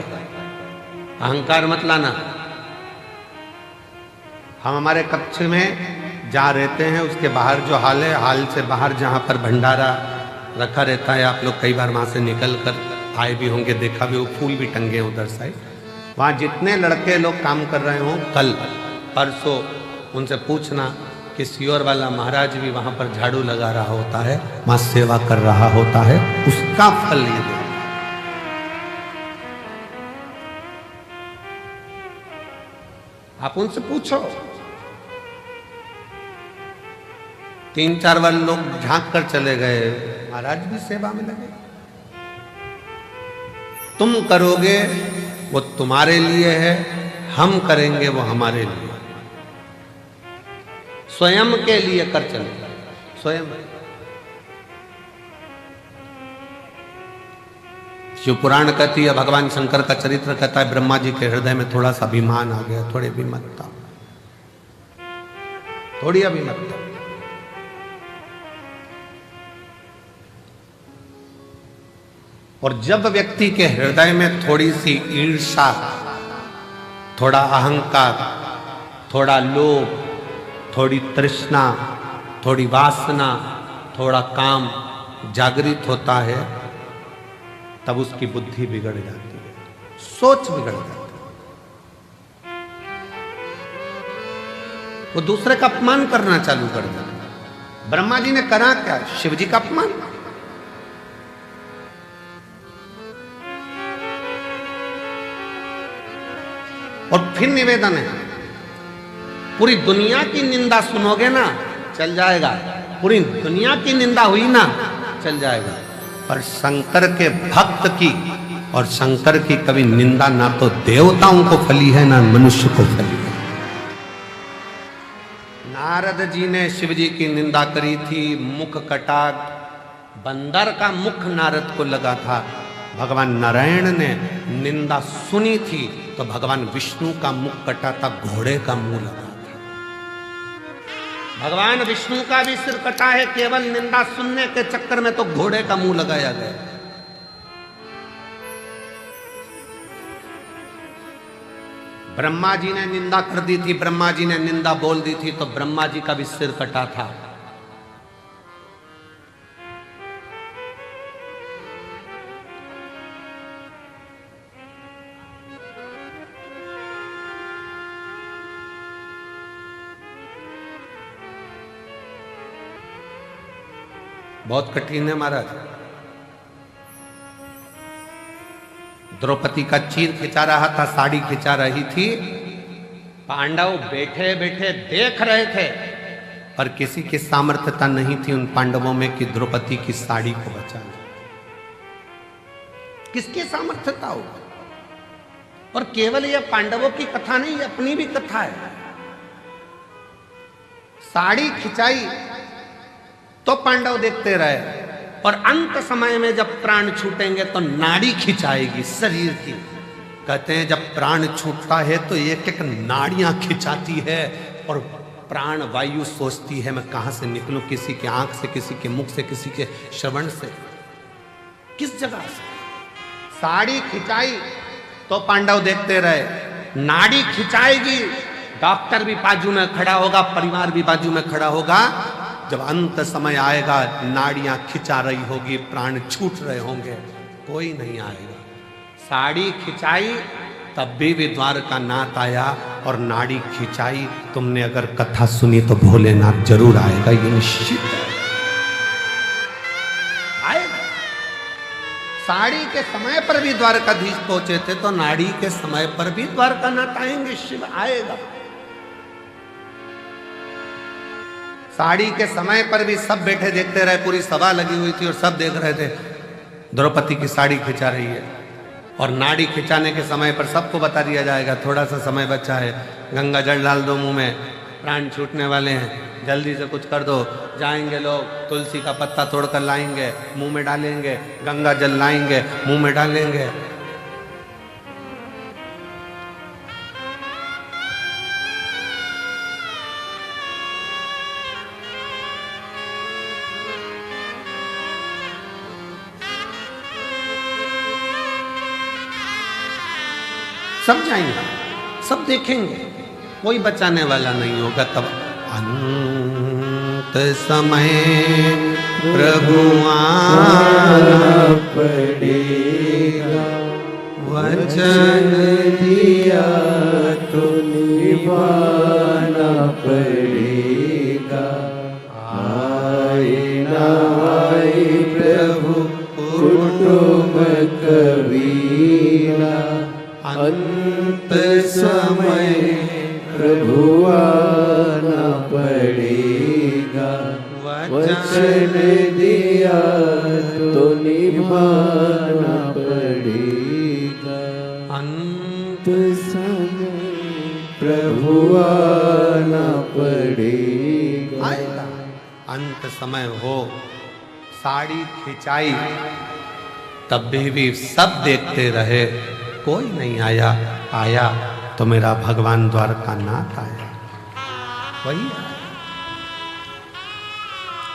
Speaker 1: अहंकार मत लाना। हम हमारे कक्ष में जहाँ रहते हैं उसके बाहर जो हाल है, हाल से बाहर जहाँ पर भंडारा रखा रहता है, आप लोग कई बार वहाँ से निकल कर आए भी होंगे, देखा भी, वो फूल भी टंगे हैं उधर साइड। वहाँ जितने लड़के लोग काम कर रहे हों कल परसों, उनसे पूछना कि सियोर वाला महाराज भी वहाँ पर झाड़ू लगा रहा होता है, वहाँ सेवा कर रहा होता है, उसका फल ये दे। आप उनसे पूछो। 3-4 बार लोग झांक कर चले गए, महाराज भी सेवा में लगे। तुम करोगे वो तुम्हारे लिए है, हम करेंगे वो हमारे लिए। स्वयं के लिए कर चले, स्वयं। शिव पुराण कहती है, भगवान शंकर का चरित्र कहता है, ब्रह्मा जी के हृदय में थोड़ा सा अभिमान आ गया, थोड़ी अभिमतता, थोड़ी अभिमतता। और जब व्यक्ति के हृदय में थोड़ी सी ईर्ष्या, थोड़ा अहंकार, थोड़ा लोभ, थोड़ी तृष्णा, थोड़ी वासना, थोड़ा काम जागृत होता है, तब उसकी बुद्धि बिगड़ जाती है, सोच बिगड़ जाती है, वो दूसरे का अपमान करना चालू कर देता है। ब्रह्मा जी ने करा क्या? शिव जी का अपमान। और फिर निवेदन है, पूरी दुनिया की निंदा सुनोगे ना चल जाएगा, पूरी दुनिया की निंदा हुई ना चल जाएगा, पर शंकर के भक्त की और शंकर की कभी निंदा ना तो देवताओं को फली है ना मनुष्य को फली है। नारद जी ने शिव जी की निंदा करी थी, मुख कटा, बंदर का मुख नारद को लगा था। भगवान नारायण ने निंदा सुनी थी तो भगवान विष्णु का मुख कटा था, घोड़े का मुंह लगा था। भगवान विष्णु का भी सिर कटा है, केवल निंदा सुनने के चक्कर में तो घोड़े का मुंह लगाया गया। ब्रह्मा जी ने निंदा कर दी थी, ब्रह्मा जी ने निंदा बोल दी थी तो ब्रह्मा जी का भी सिर कटा था। बहुत कठिन है महाराज। द्रौपदी का चीर खिंचा रहा था, साड़ी खिंचा रही थी, पांडव बैठे बैठे देख रहे थे, पर किसी की सामर्थ्यता नहीं थी उन पांडवों में कि द्रौपदी की साड़ी को बचा ले। किसकी सामर्थ्यता हो? और केवल यह पांडवों की कथा नहीं, अपनी भी कथा है। साड़ी खिंचाई तो पांडव देखते रहे, और अंत समय में जब प्राण छूटेंगे तो नाड़ी खिंचाएगी शरीर की। कहते हैं जब प्राण छूटता है तो एक एक नाड़ियां खिंचाती है, और प्राण वायु सोचती है मैं कहां से निकलूं, किसी के आंख से, किसी के मुख से, किसी के श्रवण से, किस जगह से। साड़ी खिंचाई तो पांडव देखते रहे, नाड़ी खिंचाएगी, डॉक्टर भी बाजू में खड़ा होगा, परिवार भी बाजू में खड़ा होगा। जब अंत समय आएगा, नाड़ियां खिंचा रही होगी, प्राण छूट रहे होंगे, कोई नहीं आएगा। साड़ी खिंचाई तब भी द्वारका नाथ आया, और नाड़ी खिंचाई। तुमने अगर कथा सुनी तो भोलेनाथ जरूर आएगा, ये निश्चित है, आएगा। साड़ी के समय पर भी द्वारकाधीश पहुंचे थे, तो नाड़ी के समय पर भी द्वारका नाथ आएंगे, शिव आएगा। साड़ी के समय पर भी सब बैठे देखते रहे, पूरी सभा लगी हुई थी और सब देख रहे थे द्रौपदी की साड़ी खिंचा रही है। और नाड़ी खिंचाने के समय पर सबको बता दिया जाएगा, थोड़ा सा समय बचा है, गंगा जल डाल दो मुंह में, प्राण छूटने वाले हैं, जल्दी से कुछ कर दो। जाएंगे लोग, तुलसी का पत्ता तोड़कर लाएंगे, मुंह में डालेंगे, गंगा जल लाएंगे, मुंह में डालेंगे। सब जाएंगे, सब देखेंगे, कोई बचाने वाला नहीं होगा। तब अंत समय प्रभु आ पड़ेगा,
Speaker 2: वचन दिया तो निभाना पड़ेगा। आए ना आए प्रभु कुटुंब कबीरा, अंत समय प्रभु आना पड़ेगा। वचन दिया तो निभाना पड़ेगा। अंत समय प्रभु आना पड़ेगा।
Speaker 1: आएगा अंत समय हो, साड़ी खिंचाई तब भी सब देखते रहे, कोई नहीं आया। आया तो मेरा भगवान द्वारकानाथ आया। वही आया।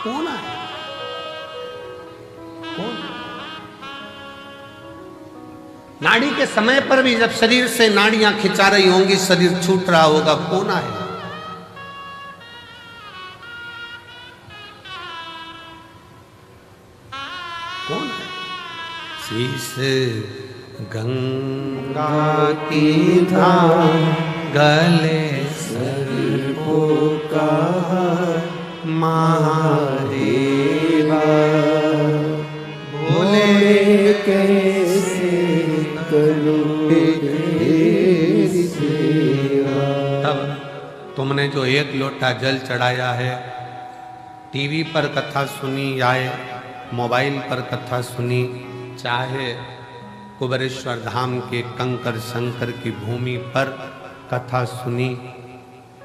Speaker 1: कौन आया? कौन? नाड़ी के समय पर भी जब शरीर से नाड़ियां खिंचा रही होंगी, शरीर छूट रहा होगा, कौन आएगा? कौन है? शीश गंगा की धाम गले
Speaker 2: सर्पों का महादेवा, बोले कैसे करूं तेरी सेवा।
Speaker 1: तब तुमने जो एक लोटा जल चढ़ाया है, टीवी पर कथा सुनी या मोबाइल पर कथा सुनी, चाहे कुबेरेश्वर धाम के कंकर शंकर की भूमि पर कथा सुनी,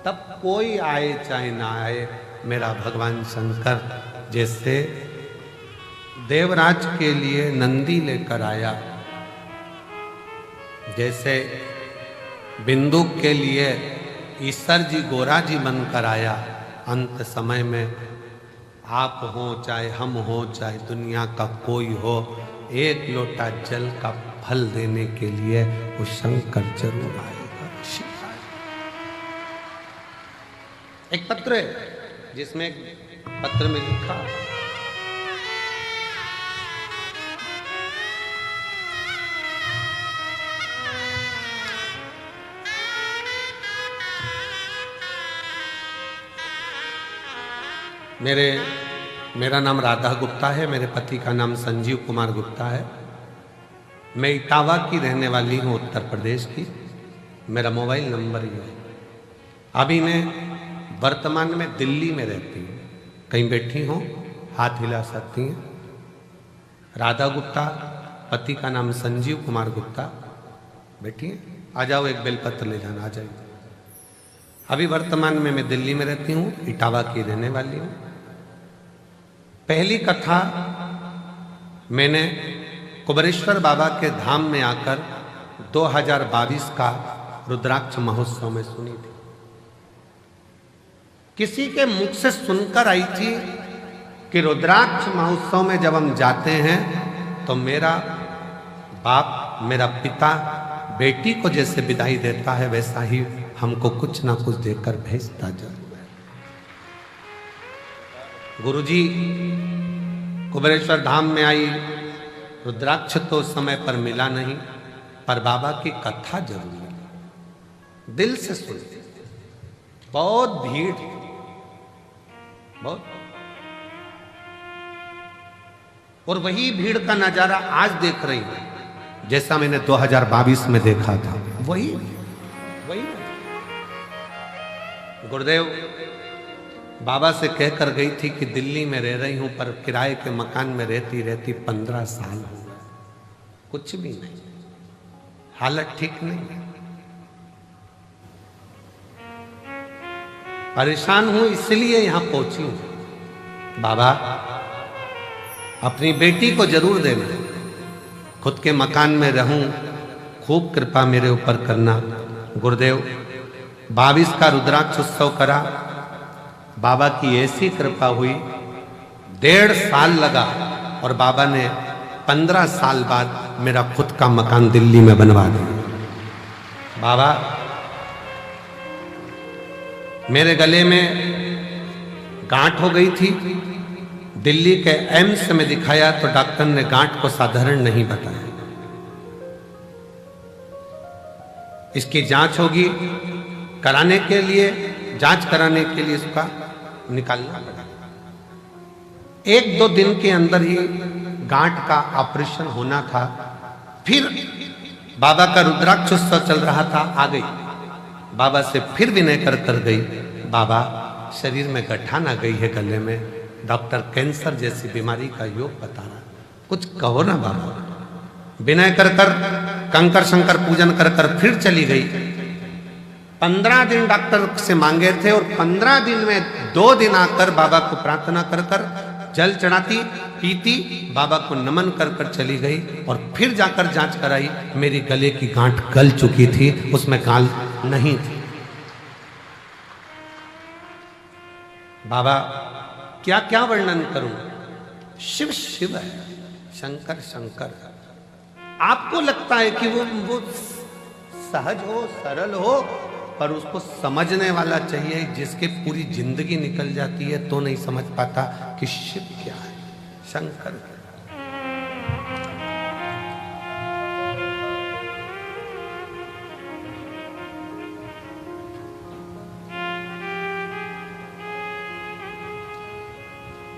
Speaker 1: तब कोई आए चाहे ना आए, मेरा भगवान शंकर जैसे देवराज के लिए नंदी लेकर आया, जैसे बिंदुक के लिए ईश्वर जी गोरा जी बनकर आया, अंत समय में आप हो चाहे हम हो चाहे दुनिया का कोई हो, एक लोटा जल का फल देने के लिए वो शंकर जरूर आएगा। एक पत्र है जिसमें पत्र में लिखा, मेरा नाम राधा गुप्ता है, मेरे पति का नाम संजीव कुमार गुप्ता है। मैं इटावा की रहने वाली हूँ, उत्तर प्रदेश की। मेरा मोबाइल नंबर ये है। अभी मैं वर्तमान में दिल्ली में रहती हूँ। कहीं बैठी हूँ, हाथ हिला सकती हैं। राधा गुप्ता, पति का नाम संजीव कुमार गुप्ता। बैठी हैं, आ जाओ, एक बेलपत्र ले जाना, आ जाइए। अभी वर्तमान में मैं दिल्ली में रहती हूँ, इटावा की रहने वाली हूँ। पहली कथा मैंने कुबेरेश्वर बाबा के धाम में आकर 2022 का रुद्राक्ष महोत्सव में सुनी थी। किसी के मुख से सुनकर आई थी कि रुद्राक्ष महोत्सव में जब हम जाते हैं तो मेरा बाप, मेरा पिता बेटी को जैसे विदाई देता है, वैसा ही हमको कुछ ना कुछ देकर भेजता जरूर है। गुरुजी कुबेरेश्वर धाम में आई, रुद्राक्ष तो समय पर मिला नहीं, पर बाबा की कथा जरूर मिली। दिल से सुनते, बहुत भीड़, बहुत। और वही भीड़ का नजारा आज देख रही हूं, जैसा मैंने 2022 में देखा था। वही गुरुदेव बाबा से कहकर गई थी कि दिल्ली में रह रही हूं, पर किराए के मकान में रहती रहती 15 साल हो गए, कुछ भी नहीं, हालत ठीक नहीं, परेशान हूं, इसलिए यहां पहुंची हूं। बाबा अपनी बेटी को जरूर देना, खुद के मकान में रहूं, खूब कृपा मेरे ऊपर करना। गुरुदेव 22 का रुद्राक्ष उत्सव करा, बाबा की ऐसी कृपा हुई, 1.5 साल लगा और बाबा ने 15 साल बाद मेरा खुद का मकान दिल्ली में बनवा दिया। बाबा मेरे गले में गांठ हो गई थी, दिल्ली के एम्स में दिखाया तो डॉक्टर ने गांठ को साधारण नहीं बताया, इसकी जांच होगी, कराने के लिए, जांच कराने के लिए इसका निकालना पड़ेगा। 1-2 दिन के अंदर ही गांठ का ऑपरेशन होना था। फिर बाबा का रुद्राक्ष उत्सव चल रहा था, आ गई बाबा से फिर विनय कर गई, बाबा शरीर में गठान आ गई है गले में, डॉक्टर कैंसर जैसी बीमारी का योग बता रहा, कुछ कहो ना बाबा। विनय कर कंकर शंकर पूजन कर फिर चली गई। 15 दिन डॉक्टर से मांगे थे और 15 दिन में 2 दिन आकर बाबा को प्रार्थना कर जल चढ़ाती, पीती, बाबा को नमन कर चली गई और फिर जाकर जांच कराई। मेरी गले की गांठ गल चुकी थी, उसमें गाल नहीं थी। बाबा क्या क्या वर्णन करूं, शिव शिव है, शंकर शंकर। आपको लगता है कि वो सहज हो, सरल हो, पर उसको समझने वाला चाहिए, जिसके पूरी जिंदगी निकल जाती है तो नहीं समझ पाता कि शिव क्या है, शंकर।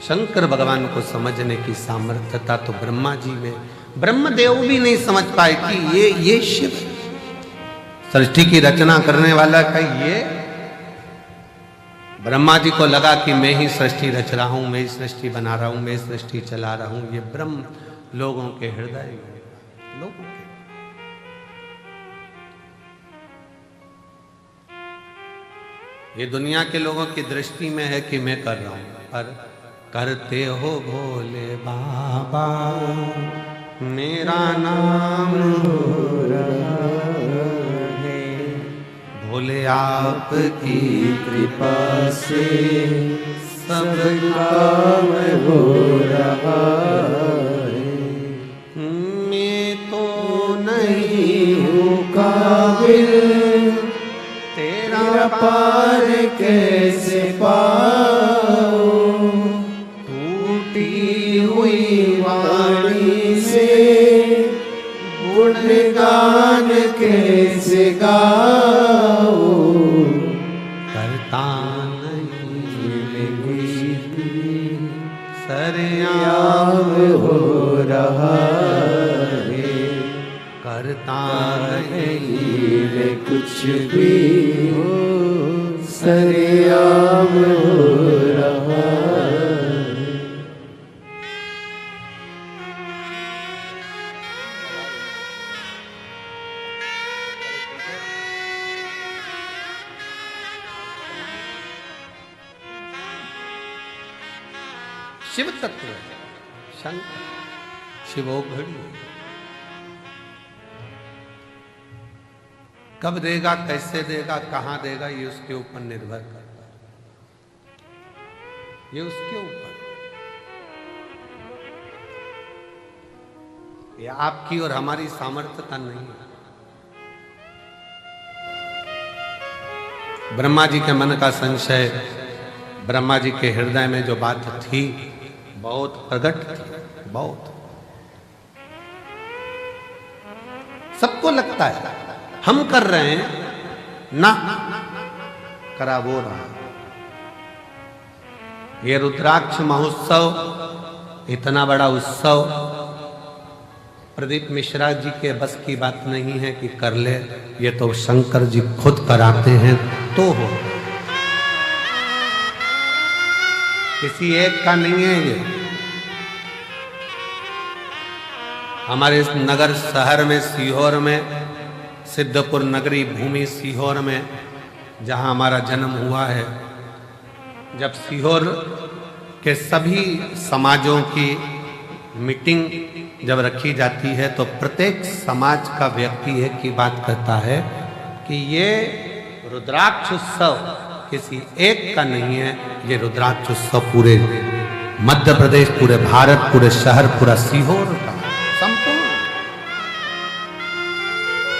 Speaker 1: शंकर भगवान को समझने की सामर्थ्यता तो ब्रह्मा जी में, ब्रह्मदेव भी नहीं समझ पाए कि ये शिव है। सृष्टि की रचना करने वाला का ये, ब्रह्मा जी को लगा कि मैं ही सृष्टि रच रहा हूं, मैं ही सृष्टि बना रहा हूं, मैं सृष्टि चला रहा हूं। ये ब्रह्म लोगों के हृदय में, लोगों के, ये दुनिया के लोगों की दृष्टि में है कि मैं कर रहा हूं, पर करते हो भोले बाबा, मेरा नाम हो रहा है, भोले आपकी कृपा से सब काम हो रहा है। मैं तो नहीं हूँ काबिल, तेरा पार कैसे पाऊं, टूटी हुई वाणी से गुणगान कैसे गाऊं, करता नहीं सरेआम हो रहा है, करता नहीं मैं कुछ भी हो, सरेआम हो रहा है। शिव तत्व है, शंकर शिवोघड़ी। कब देगा, कैसे देगा, कहां देगा, ये उसके ऊपर निर्भर करता है, ये उसके ऊपर, ये आपकी और हमारी सामर्थ्यता नहीं है। ब्रह्मा जी के मन का संशय, ब्रह्मा जी के हृदय में जो बात थी बहुत प्रकट थी, बहुत। सबको लगता है हम कर रहे हैं ना, करा वो रहा। ये रुद्राक्ष महोत्सव, इतना बड़ा उत्सव, प्रदीप मिश्रा जी के बस की बात नहीं है कि कर ले, ये तो शंकर जी खुद कराते हैं तो हो, किसी एक का नहीं है ये। हमारे इस नगर शहर में, सीहोर में, सिद्धपुर नगरी भूमि सीहोर में, जहां हमारा जन्म हुआ है, जब सीहोर के सभी समाजों की मीटिंग जब रखी जाती है तो प्रत्येक समाज का व्यक्ति एक ही बात कहता है कि ये रुद्राक्ष उत्सव किसी एक का नहीं है, ये रुद्राक्ष उत्सव पूरे मध्य प्रदेश, पूरे भारत, पूरे शहर, पूरा सीहोर का संपूर्ण।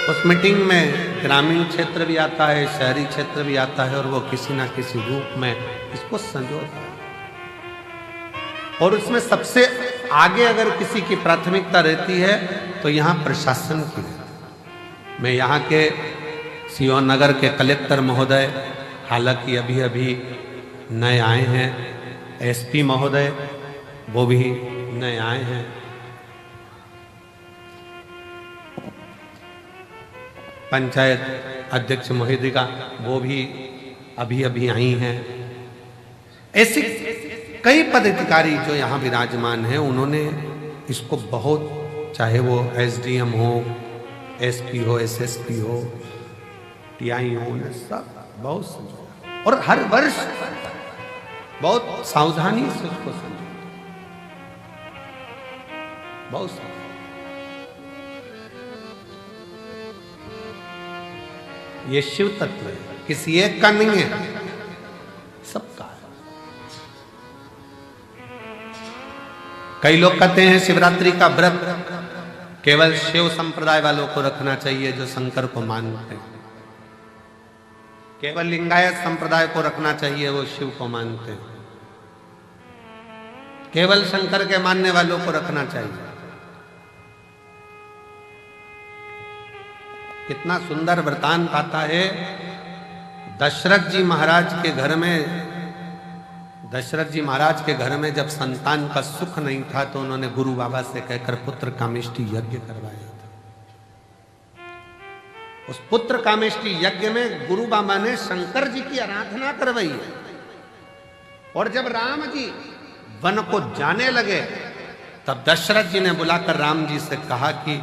Speaker 1: उस मीटिंग में ग्रामीण क्षेत्र भी आता है, शहरी क्षेत्र भी आता है, और वो किसी ना किसी रूप में इसको संजोता है। और उसमें सबसे आगे अगर किसी की प्राथमिकता रहती है तो यहाँ प्रशासन की रहती है। मैं यहाँ के सीहोर नगर के कलेक्टर महोदय, हालांकि अभी अभी नए आए हैं, एसपी महोदय वो भी नए आए हैं, पंचायत अध्यक्ष महोदया वो भी अभी अभी आई हैं। ऐसे कई पदाधिकारी जो यहाँ विराजमान हैं, उन्होंने इसको बहुत, चाहे वो एसडीएम हो, एसपी हो, एसएसपी हो, टीआई हो, सब बहुत समझा और हर वर्ष बहुत सावधानी से उसको समझा, बहुत सावधानी। ये शिव तत्व है, किसी एक का नहीं है, सबका है। कई लोग कहते हैं शिवरात्रि का व्रत केवल शिव संप्रदाय वालों को रखना चाहिए जो शंकर को मानते हैं, केवल लिंगायत संप्रदाय को रखना चाहिए वो शिव को मानते हैं, केवल शंकर के मानने वालों को रखना चाहिए। कितना सुंदर वृतांत आता है। दशरथ जी महाराज के घर में, दशरथ जी महाराज के घर में जब संतान का सुख नहीं था तो उन्होंने गुरु बाबा से कहकर पुत्र कामेष्टि यज्ञ करवाया था। उस पुत्र कामेष्टि यज्ञ में गुरु बाबा ने शंकर जी की आराधना करवाई है। और जब राम जी वन को जाने लगे तब दशरथ जी ने बुलाकर राम जी से कहा कि,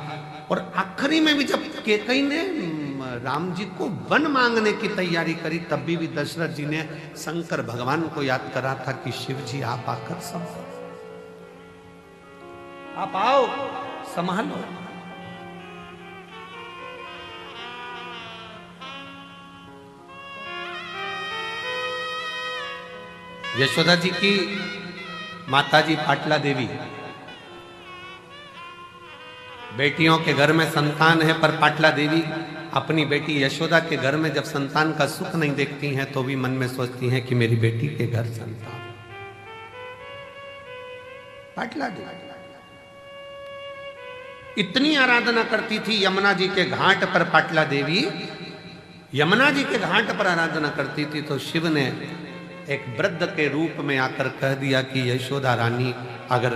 Speaker 1: और आखिरी में भी जब कैकेयी ने राम जी को वन मांगने की तैयारी करी तब भी दशरथ जी ने शंकर भगवान को याद करा था कि शिव जी आप आकर संभालो, आप आओ संभालो। यशोदा जी की माताजी पाटला देवी, बेटियों के घर में संतान है, पर पाटला देवी अपनी बेटी यशोदा के घर में जब संतान का सुख नहीं देखती हैं तो भी मन में सोचती हैं कि मेरी बेटी के घर संतान। पाटला देवी इतनी आराधना करती थी यमुना जी के घाट पर। पाटला देवी यमुना जी के घाट पर आराधना करती थी तो शिव ने एक वृद्ध के रूप में आकर कह दिया कि यशोदा रानी अगर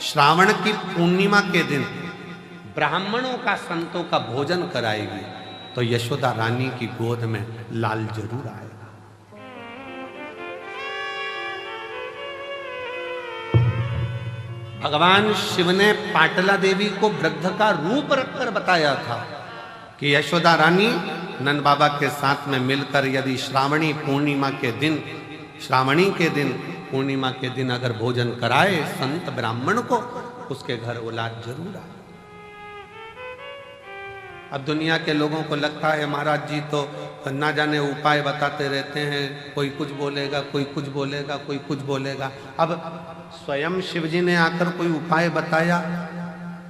Speaker 1: श्रावण की पूर्णिमा के दिन ब्राह्मणों का, संतों का भोजन कराएगी तो यशोदा रानी की गोद में लाल जरूर आएगा। भगवान शिव ने पाटला देवी को वृद्ध का रूप रखकर बताया था कि यशोदा रानी नंद बाबा के साथ में मिलकर यदि श्रावणी पूर्णिमा के दिन, श्रावणी के दिन, पूर्णिमा के दिन अगर भोजन कराए संत ब्राह्मण को, उसके घर औलाद जरूर आए। अब दुनिया के लोगों को लगता है महाराज जी तो ना जाने उपाय बताते रहते हैं, कोई कुछ बोलेगा, कोई कुछ बोलेगा, कोई कुछ बोलेगा। अब स्वयं शिव जी ने आकर कोई उपाय बताया,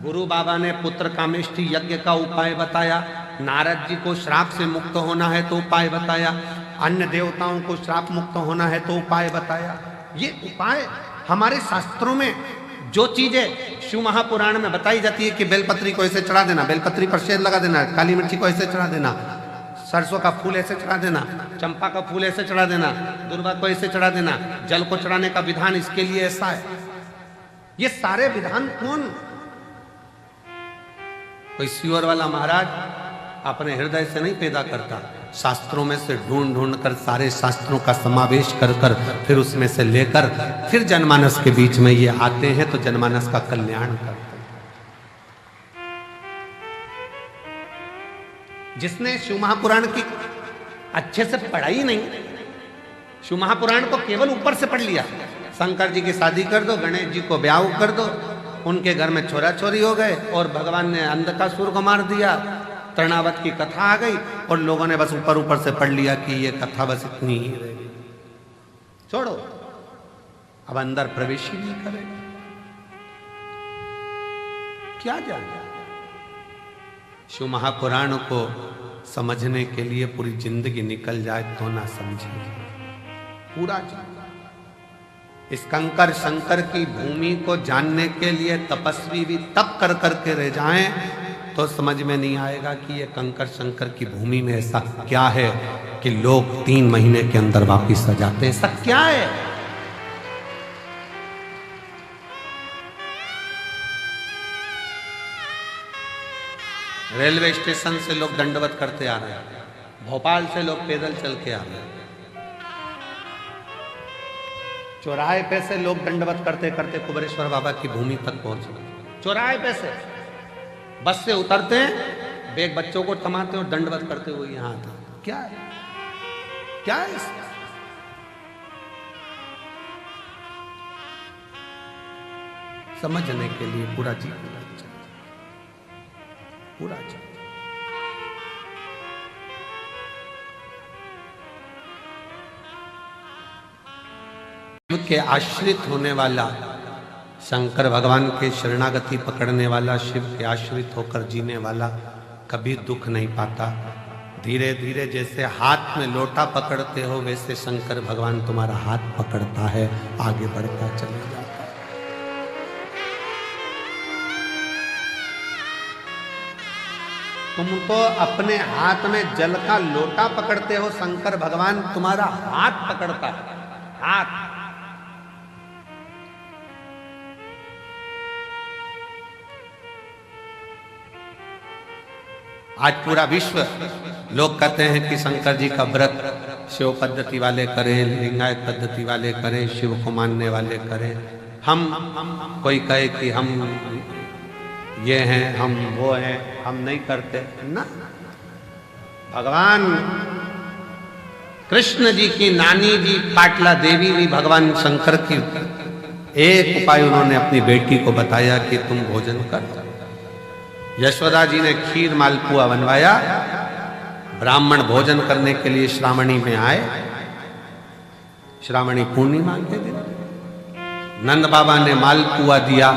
Speaker 1: गुरु बाबा ने पुत्र कामेष्टि यज्ञ का उपाय बताया, नारद जी को श्राप से मुक्त होना है तो उपाय बताया, अन्य देवताओं को श्राप मुक्त होना है तो उपाय बताया। ये उपाय हमारे शास्त्रों में जो चीजें शिव महापुराण में बताई जाती है कि बेलपत्री को ऐसे चढ़ा देना, बेलपत्री पर शेर लगा देना, काली मिर्ची को ऐसे चढ़ा देना, सरसों का फूल ऐसे चढ़ा देना, चंपा का फूल ऐसे चढ़ा देना, दुर्वा को ऐसे चढ़ा देना, जल को चढ़ाने का विधान इसके लिए ऐसा है। ये सारे विधान कौन? कोई सीहोर वाला महाराज अपने हृदय से नहीं पैदा करता, शास्त्रों में से ढूंढ ढूंढ कर सारे शास्त्रों का समावेश कर कर फिर उसमें से लेकर फिर जनमानस के बीच में ये आते हैं तो जनमानस का कल्याण करते हैं। जिसने शिव महापुराण की अच्छे से पढ़ाई नहीं, शिव महापुराण को केवल ऊपर से पढ़ लिया, शंकर जी की शादी कर दो, गणेश जी को ब्याह कर दो, उनके घर में छोरा छोरी हो गए और भगवान ने अंधकासुर को मार दिया, तृणावत की कथा आ गई और लोगों ने बस ऊपर ऊपर से पढ़ लिया कि ये कथा बस इतनी ही रहेगी, छोड़ो, अब अंदर प्रवेश ही नहीं करेगा। क्या जाने? शिव महापुराण को समझने के लिए पूरी जिंदगी निकल जाए तो ना समझेंगे पूरा जीवन। इस कंकर शंकर की भूमि को जानने के लिए तपस्वी भी तप कर करके रह जाएं तो समझ में नहीं आएगा कि ये कंकर शंकर की भूमि में ऐसा क्या है कि लोग 3 महीने के अंदर वापिस आ जाते हैं। ऐसा क्या है? रेलवे स्टेशन से लोग दंडवत करते आ रहे हैं, भोपाल से लोग पैदल चल के आ रहे हैं, चौराहे पे से लोग दंडवत करते करते कुबेरेश्वर बाबा की भूमि तक पहुंच गए। चौराहे पे से बस से उतरते हैं, बैग बच्चों को थमाते और दंडवत करते हुए यहां आते। क्या है, क्या है इसका? समझने के लिए पूरा जीवन पूरा जीवन शिव के आश्रित होने वाला, शंकर भगवान के शरणागति पकड़ने वाला, शिव के आश्रित होकर जीने वाला कभी दुख नहीं पाता। धीरे धीरे जैसे हाथ में लोटा पकड़ते हो वैसे शंकर भगवान तुम्हारा हाथ पकड़ता है, आगे बढ़ता चले जाता है। तुम तो अपने हाथ में जल का लोटा पकड़ते हो, शंकर भगवान तुम्हारा हाथ पकड़ता है, हाथ। आज पूरा विश्व लोग कहते हैं कि शंकर जी का व्रत शिव पद्धति वाले करें, लिंगायत पद्धति वाले करें, शिव को मानने वाले करें। हम कोई कहे कि हम ये हैं, हम वो हैं, हम नहीं करते ना। भगवान कृष्ण जी की नानी जी पाटला देवी भी भगवान शंकर की एक उपाय उन्होंने अपनी बेटी को बताया कि तुम भोजन कर। यशोदा जी ने खीर मालपुआ बनवाया, ब्राह्मण भोजन करने के लिए श्रावणी में आए, श्रावणी पूर्णिमा के दिन नंद बाबा ने मालपुआ दिया,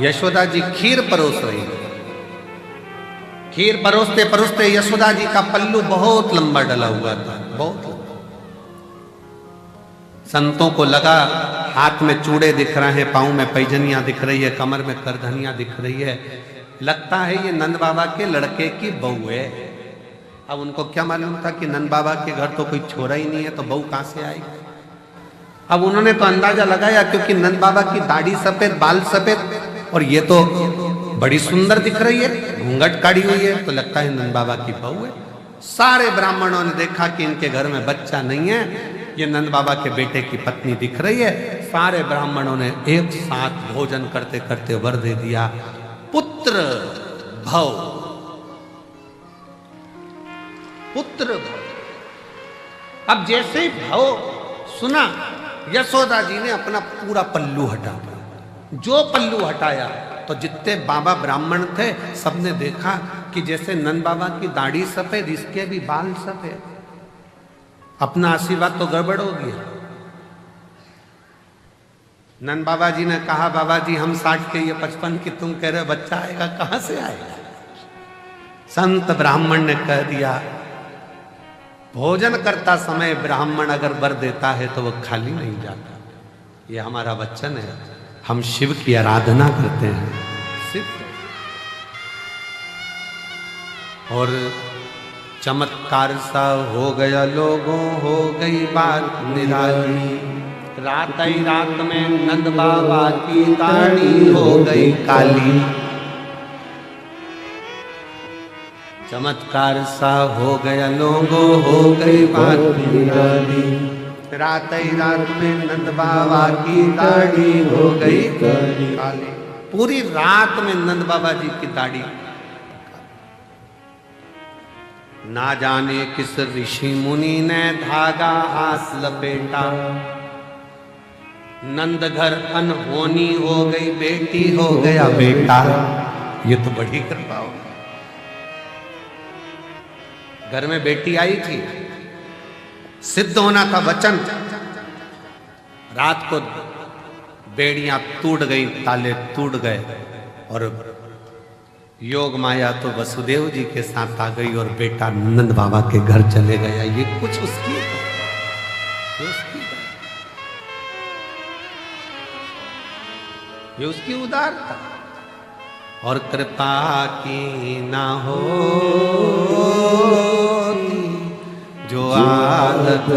Speaker 1: यशोदा जी खीर परोस रही। खीर परोसते परोसते यशोदा जी का पल्लू बहुत लंबा डला हुआ था, बहुत लंबा। संतों को लगा हाथ में चूड़े दिख रहे हैं, पांव में पैजनियां दिख रही है, कमर में करधनियां दिख रही है, लगता है ये नंद बाबा के लड़के की बहू है। अब उनको क्या मालूम था कि नंद बाबा के घर तो कोई छोरा ही नहीं है, तो बहू कहां से आएगी। अब उन्होंने तो अंदाजा लगाया, क्योंकि नंद बाबा की दाढ़ी सफेद, बाल सफेद, और ये तो बड़ी सुंदर दिख रही है, घूंघट काढ़ी हुई है, तो लगता है नंद बाबा की बहू है। सारे ब्राह्मणों ने देखा कि इनके घर में बच्चा नहीं है, ये नंद बाबा के बेटे की पत्नी दिख रही है। सारे ब्राह्मणों ने एक साथ भोजन करते करते वर दे दिया, पुत्र भव, पुत्र भव। अब जैसे ही भव सुना, यशोदा जी ने अपना पूरा पल्लू हटा दिया। जो पल्लू हटाया तो जितने बाबा ब्राह्मण थे सबने देखा कि जैसे नंद बाबा की दाढ़ी सफेद, इसके भी बाल सफेद। अपना आशीर्वाद तो गड़बड़ हो गया। नंद बाबा जी ने कहा, बाबा जी हम 60 के, ये 55 की, तुम कह रहे हो बच्चा आएगा, कहां से आएगा। संत ब्राह्मण ने कह दिया, भोजन करता समय ब्राह्मण अगर वर देता है तो वह खाली नहीं जाता। ये हमारा वचन है, हम शिव की आराधना करते हैं, सिद्ध। और चमत्कार सा हो गया लोगों, हो गई बात निराली। रात ही रात में नंद बाबा की दाढ़ी हो गई काली। चमत्कार सा हो गया लोगों, हो गई बात निराली। रात ही रात में नंद बाबा की दाढ़ी हो गई काली। पूरी रात में नंद बाबा जी की दाढ़ी। ना जाने किस ऋषि मुनि ने धागा हाथ लपेटा, नंद घर अनहोनी हो गई, बेटी हो गया बेटा। ये तो बड़ी कृपा हो। घर में बेटी आई थी, सिद्ध होना था वचन। रात को बेड़ियां टूट गई, ताले टूट गए, और योग माया तो वसुदेव जी के साथ आ गई और बेटा नंद बाबा के घर चले गया। ये कुछ उसकी ये उसकी उदारता। और कृपा की ना हो जो आदत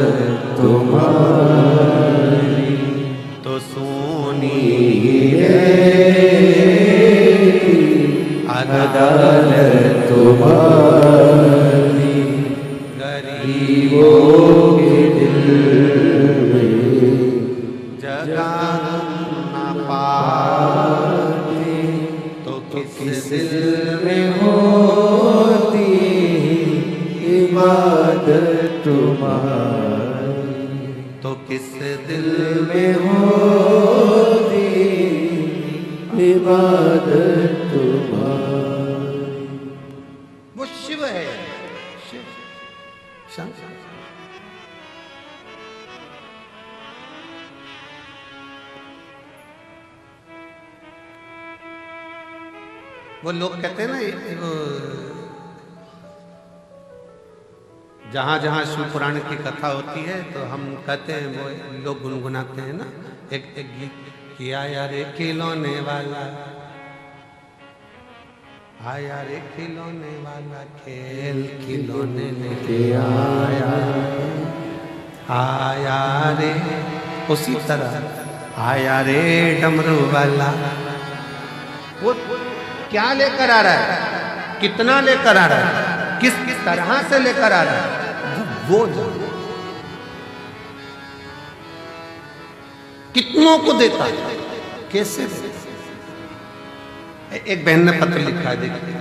Speaker 2: तुम्हारी
Speaker 1: तो सोनी
Speaker 2: अदालत तुम्हारी गरीबों के दिल में
Speaker 1: जगह न पाते तो किस दिल में
Speaker 2: होती इबादत तुम्हारी
Speaker 1: तो किस दिल
Speaker 2: में होती इबादत तुम्हारी।
Speaker 1: वो शिव है, शिव शंकर। वो लोग कहते हैं ना, वो जहां जहां शिव पुराण की कथा होती है तो हम कहते हैं, वो लोग गुनगुनाते हैं ना एक गीत, किया यार खिलौने वाला, आया रे खिलौने वाला, खेल खिलौने लेके आया, आया रे। उसी तरह आया रे डमरू वाला, वो क्या लेकर आ रहा है, कितना लेकर आ रहा है, किस किस तरह से लेकर आ रहा है, वो कितनों को देता है, कैसे देता? एक बहन ने पत्र लिखा है, देखिए।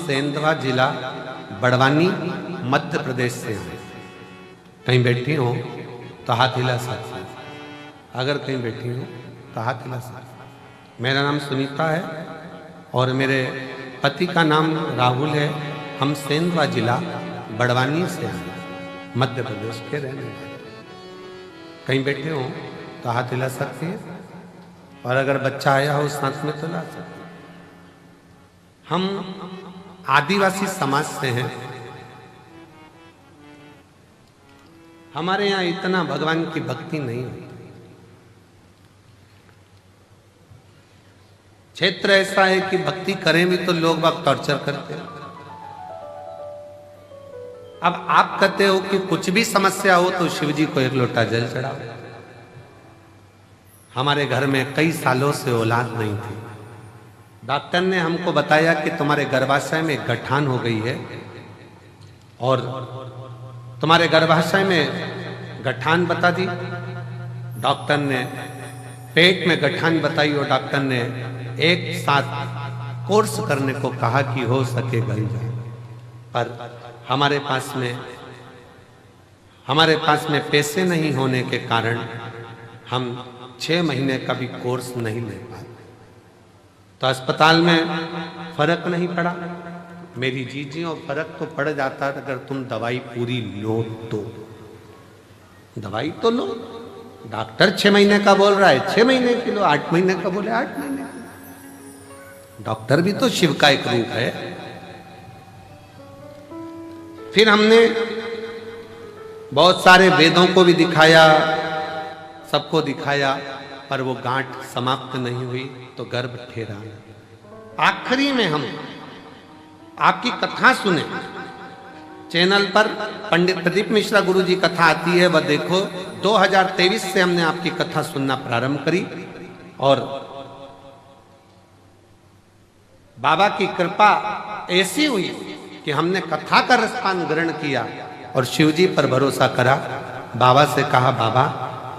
Speaker 1: सेंधवा जिला बड़वानी मध्य प्रदेश से हैं। कहीं बैठी हो तो हाथ हिला सकते, अगर कहीं बैठी हो तो हाथ हिला सकते। मेरा नाम सुनीता है और मेरे पति का नाम राहुल है। हम सेंधवा जिला बड़वानी से हैं, मध्य प्रदेश के रहने वाले। कहीं बैठे हो तो हाथ हिला सकते हैं, और अगर बच्चा आया हो साथ में तो ला सकते हैं। हम आदिवासी समाज से हैं। हमारे यहाँ इतना भगवान की भक्ति नहीं होती। क्षेत्र ऐसा है कि भक्ति करें भी तो लोग बाग टॉर्चर करते हैं। अब आप कहते हो कि कुछ भी समस्या हो तो शिव जी को एक लोटा जल चढ़ाओ। हमारे घर में कई सालों से औलाद नहीं थी। डॉक्टर ने हमको बताया कि तुम्हारे गर्भाशय में गठान हो गई है, और तुम्हारे गर्भाशय में गठान बता दी डॉक्टर ने, पेट में गठान बताई, और डॉक्टर ने एक साथ कोर्स करने को कहा कि हो सके गल जाए। पर हमारे पास में पैसे नहीं होने के कारण हम 6 महीने का भी कोर्स नहीं ले पाए। तो अस्पताल में फर्क नहीं पड़ा। मेरी जीजियों फर्क तो पड़ जाता अगर तुम दवाई पूरी लो तो। दवाई तो लो, डॉक्टर 6 महीने का बोल रहा है 6 महीने की लो, 8 महीने का बोले 8 महीने की। डॉक्टर भी तो शिव का एक रूप है। फिर हमने बहुत सारे वेदों को भी दिखाया, सबको दिखाया, पर वो गांठ समाप्त नहीं हुई तो गर्भ ठहरा। आखिरी में हम आपकी कथा सुने, चैनल पर पंडित प्रदीप मिश्रा गुरु जी कथा आती है, वह देखो। 2023 से हमने आपकी कथा सुनना प्रारंभ करी, और बाबा की कृपा ऐसी हुई कि हमने कथा का रसपान ग्रहण किया और शिव जी पर भरोसा करा। बाबा से कहा, बाबा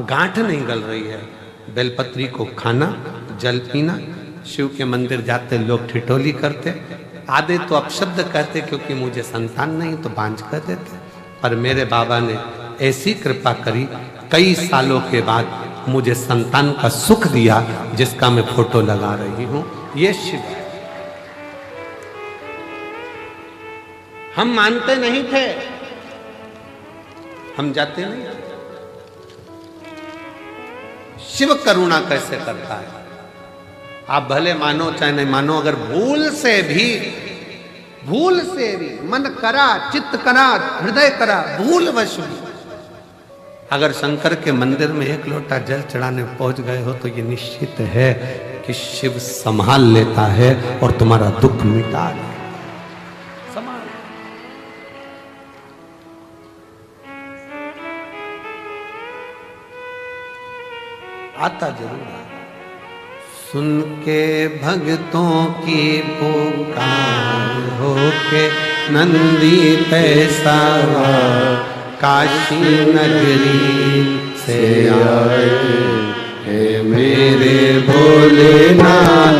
Speaker 1: गांठ नहीं गल रही है, बेलपत्री को खाना, जल पीना। शिव के मंदिर जाते लोग ठिठोली करते, आधे तो अपशब्द कहते क्योंकि मुझे संतान नहीं तो बांझ कर देते। पर मेरे बाबा ने ऐसी कृपा करी, कई सालों के बाद मुझे संतान का सुख दिया, जिसका मैं फोटो लगा रही हूं। ये शिव है। हम मानते नहीं थे, हम जाते नहीं थे। शिव करुणा कैसे करता है? आप भले मानो चाहे नहीं मानो, अगर भूल से भी मन करा, चित्त करा, हृदय करा, भूलवश भी अगर शंकर के मंदिर में एक लोटा जल चढ़ाने पहुंच गए हो तो ये निश्चित है कि शिव संभाल लेता है और तुम्हारा दुख मिटा देता है। संभाल आता जरूर है। सुन के भक्तों की पुकार होके नंदी पैसा काशी नगरी से आए हे मेरे भोलेनाथ।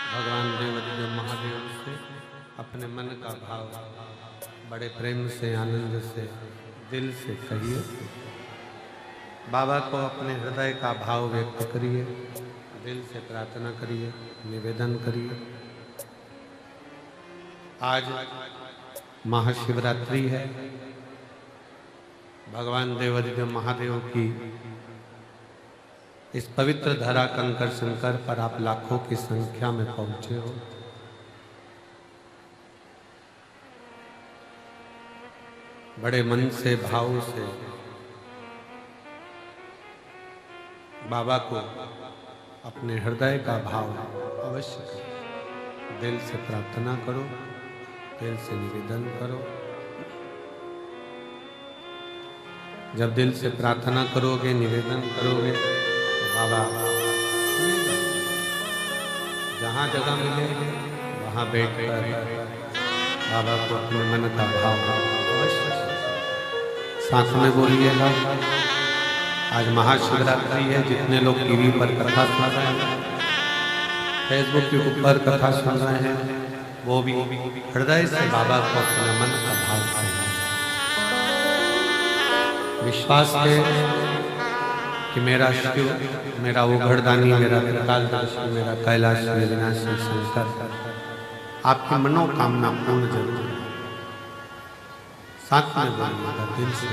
Speaker 1: भगवान देव महादेव से अपने मन का भाव बड़े प्रेम से, आनंद से, दिल से कहिए। बाबा को अपने हृदय का भाव व्यक्त करिए, दिल से प्रार्थना करिए, निवेदन करिए। आज महाशिवरात्रि है। भगवान देवाधिदेव महादेव की इस पवित्र धरा कंकर शंकर पर आप लाखों की संख्या में पहुंचे हो। बड़े मन से, भाव से बाबा को अपने हृदय का भाव अवश्य करो, दिल से प्रार्थना करो, दिल से निवेदन करो। जब दिल से प्रार्थना करोगे, निवेदन करोगे तो बाबा जहाँ जगह मिले वहाँ बैठकर बाबा को अपने मन का भाव अवश्य साथ में बोलिएगा। आज महाशिवरात्रि है। जितने लोग टीवी पर कथा सुन रहे हैं, फेसबुक के ऊपर कथा सुन रहे हैं, वो भी हृदय से बाबा को अपने मन का भाव करें। विश्वास है कि मेरा शिव, मेरा उघड़दानी, मेरा त्रिकालदर्शी, मेरा कैलाश विनाशी शंकर आपकी मनोकामना पूर्ण जरूर साथ में बोलिएगा, दिल से।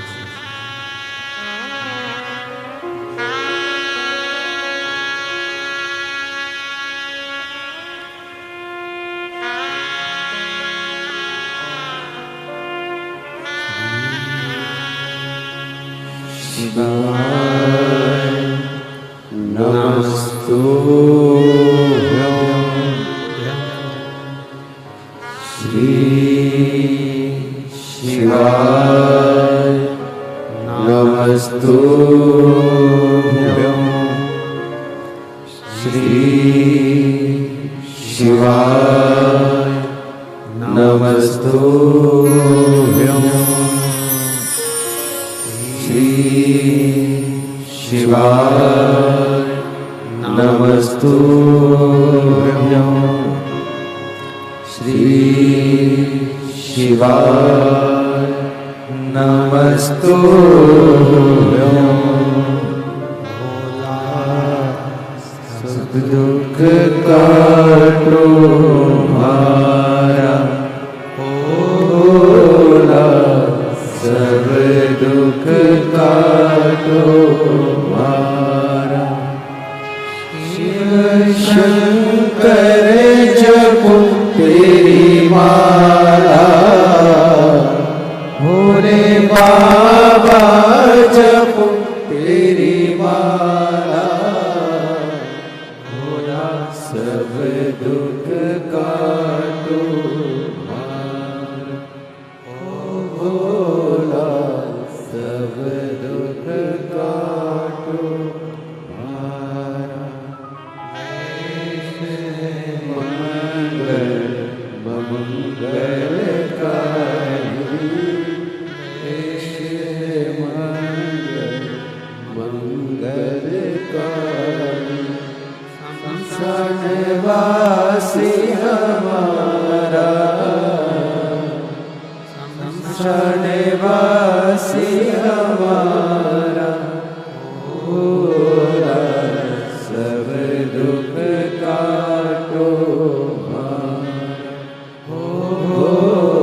Speaker 2: Oh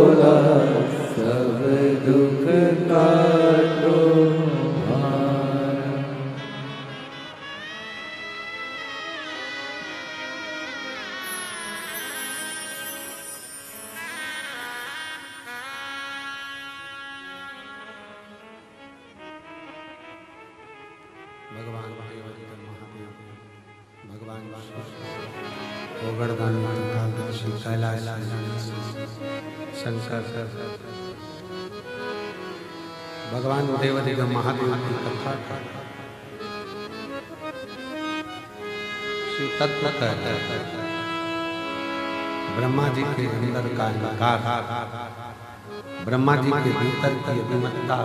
Speaker 1: भगवान देवाधिदेव महादेव, भगवान गोवर्धन श्री कैलाश शंकर, भगवान देवाधिदेव महादेव की कथा शिव तत्व कहता है। ब्रह्मा जी के अंदर का अहंकार, ब्रह्मा जी के भीतर की अभिमत्ता,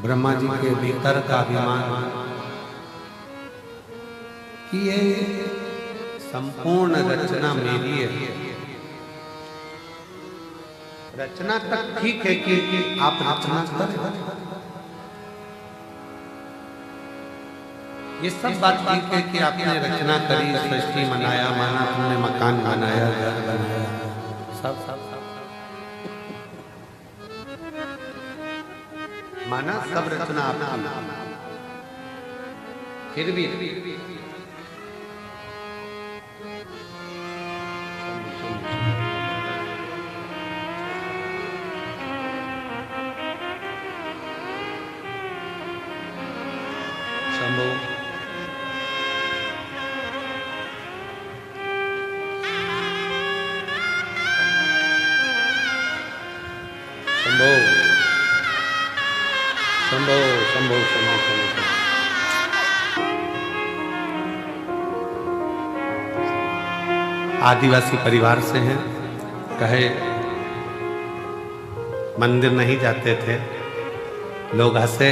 Speaker 1: ब्रह्मा जी के भीतर का अभिमान कि ये संपूर्ण रचना मेरी है। रचना तक ठीक है कि आप रचना करें, ये सब बात ठीक है कि आपने रचना करी, सृष्टि मनाया, माना तुमने मकान बनाया, घर बनाया, सब माना, सब रचना आपकी। फिर भी शंभो शंभो शंभो शंभो शंभो शंभो। आदिवासी परिवार से हैं, कहे मंदिर नहीं जाते थे, लोग हंसे,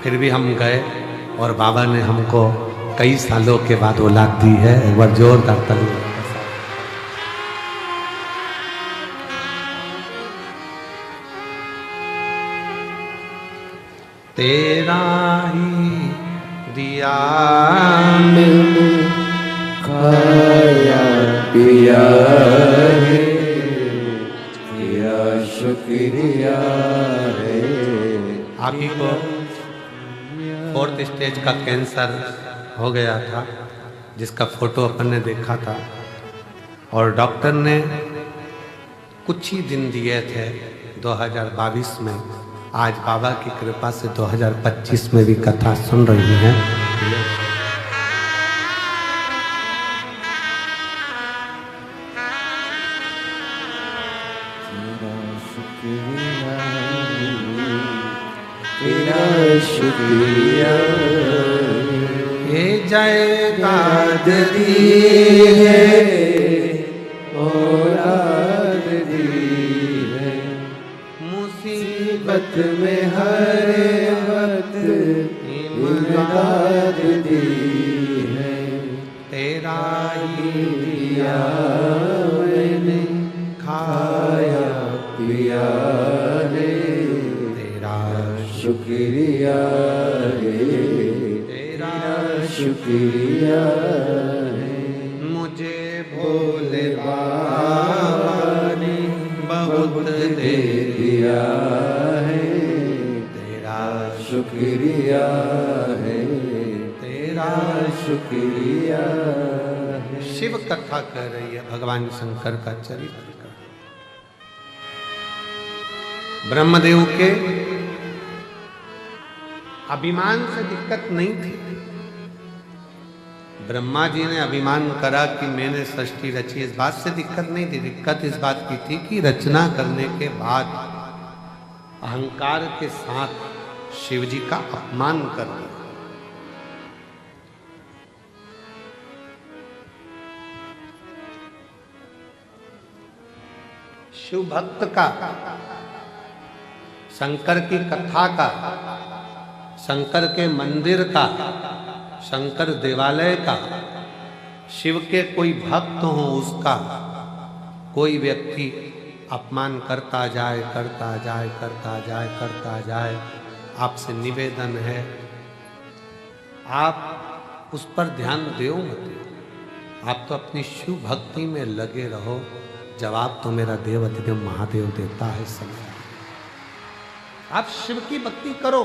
Speaker 1: फिर भी हम गए और बाबा ने हमको कई सालों के बाद औलाद दी है। एक बार जोरदार ताली। तेरा ही दिया
Speaker 2: मैंने खाया पिया है, तेरा शुक्रिया है।
Speaker 1: आप ही को 4th स्टेज का कैंसर हो गया था, जिसका फोटो अपन ने देखा था, और डॉक्टर ने कुछ ही दिन दिए थे 2022 में। आज बाबा की कृपा से 2025 में भी कथा सुन रही हैं।
Speaker 2: तेरा शुक्रिया
Speaker 1: ये जायदाद
Speaker 2: दी है, औलाद दी है, मुसीबत में हर वक्त इमदाद दी है।
Speaker 1: तेरा
Speaker 2: ही दिया मैंने खाया पिया है,
Speaker 1: तेरा
Speaker 2: शुक्रिया है,
Speaker 1: तेरा
Speaker 2: शुक्रिया है।
Speaker 1: मुझे भोले बाबा ने बहुत दे
Speaker 2: दिया है,
Speaker 1: तेरा
Speaker 2: शुक्रिया है,
Speaker 1: तेरा
Speaker 2: शुक्रिया है।
Speaker 1: शिव कथा कह रही है, भगवान शंकर का चरित्र का। ब्रह्मदेव के अभिमान से दिक्कत नहीं थी। ब्रह्मा जी ने अभिमान करा कि मैंने सृष्टि रची, इस बात से दिक्कत नहीं थी। दिक्कत इस बात की थी कि रचना करने के बाद अहंकार के साथ शिव जी का अपमान कर दिया। शिव भक्त का, शंकर की कथा का, शंकर के मंदिर का, शंकर देवालय का, शिव के कोई भक्त हो उसका कोई व्यक्ति अपमान करता जाए, करता जाए, करता जाए, करता जाए, आपसे निवेदन है आप उस पर ध्यान दो मत। आप तो अपनी शिव भक्ति में लगे रहो, जवाब तो मेरा देवाधिदेव महादेव देता है समय। आप शिव की भक्ति करो।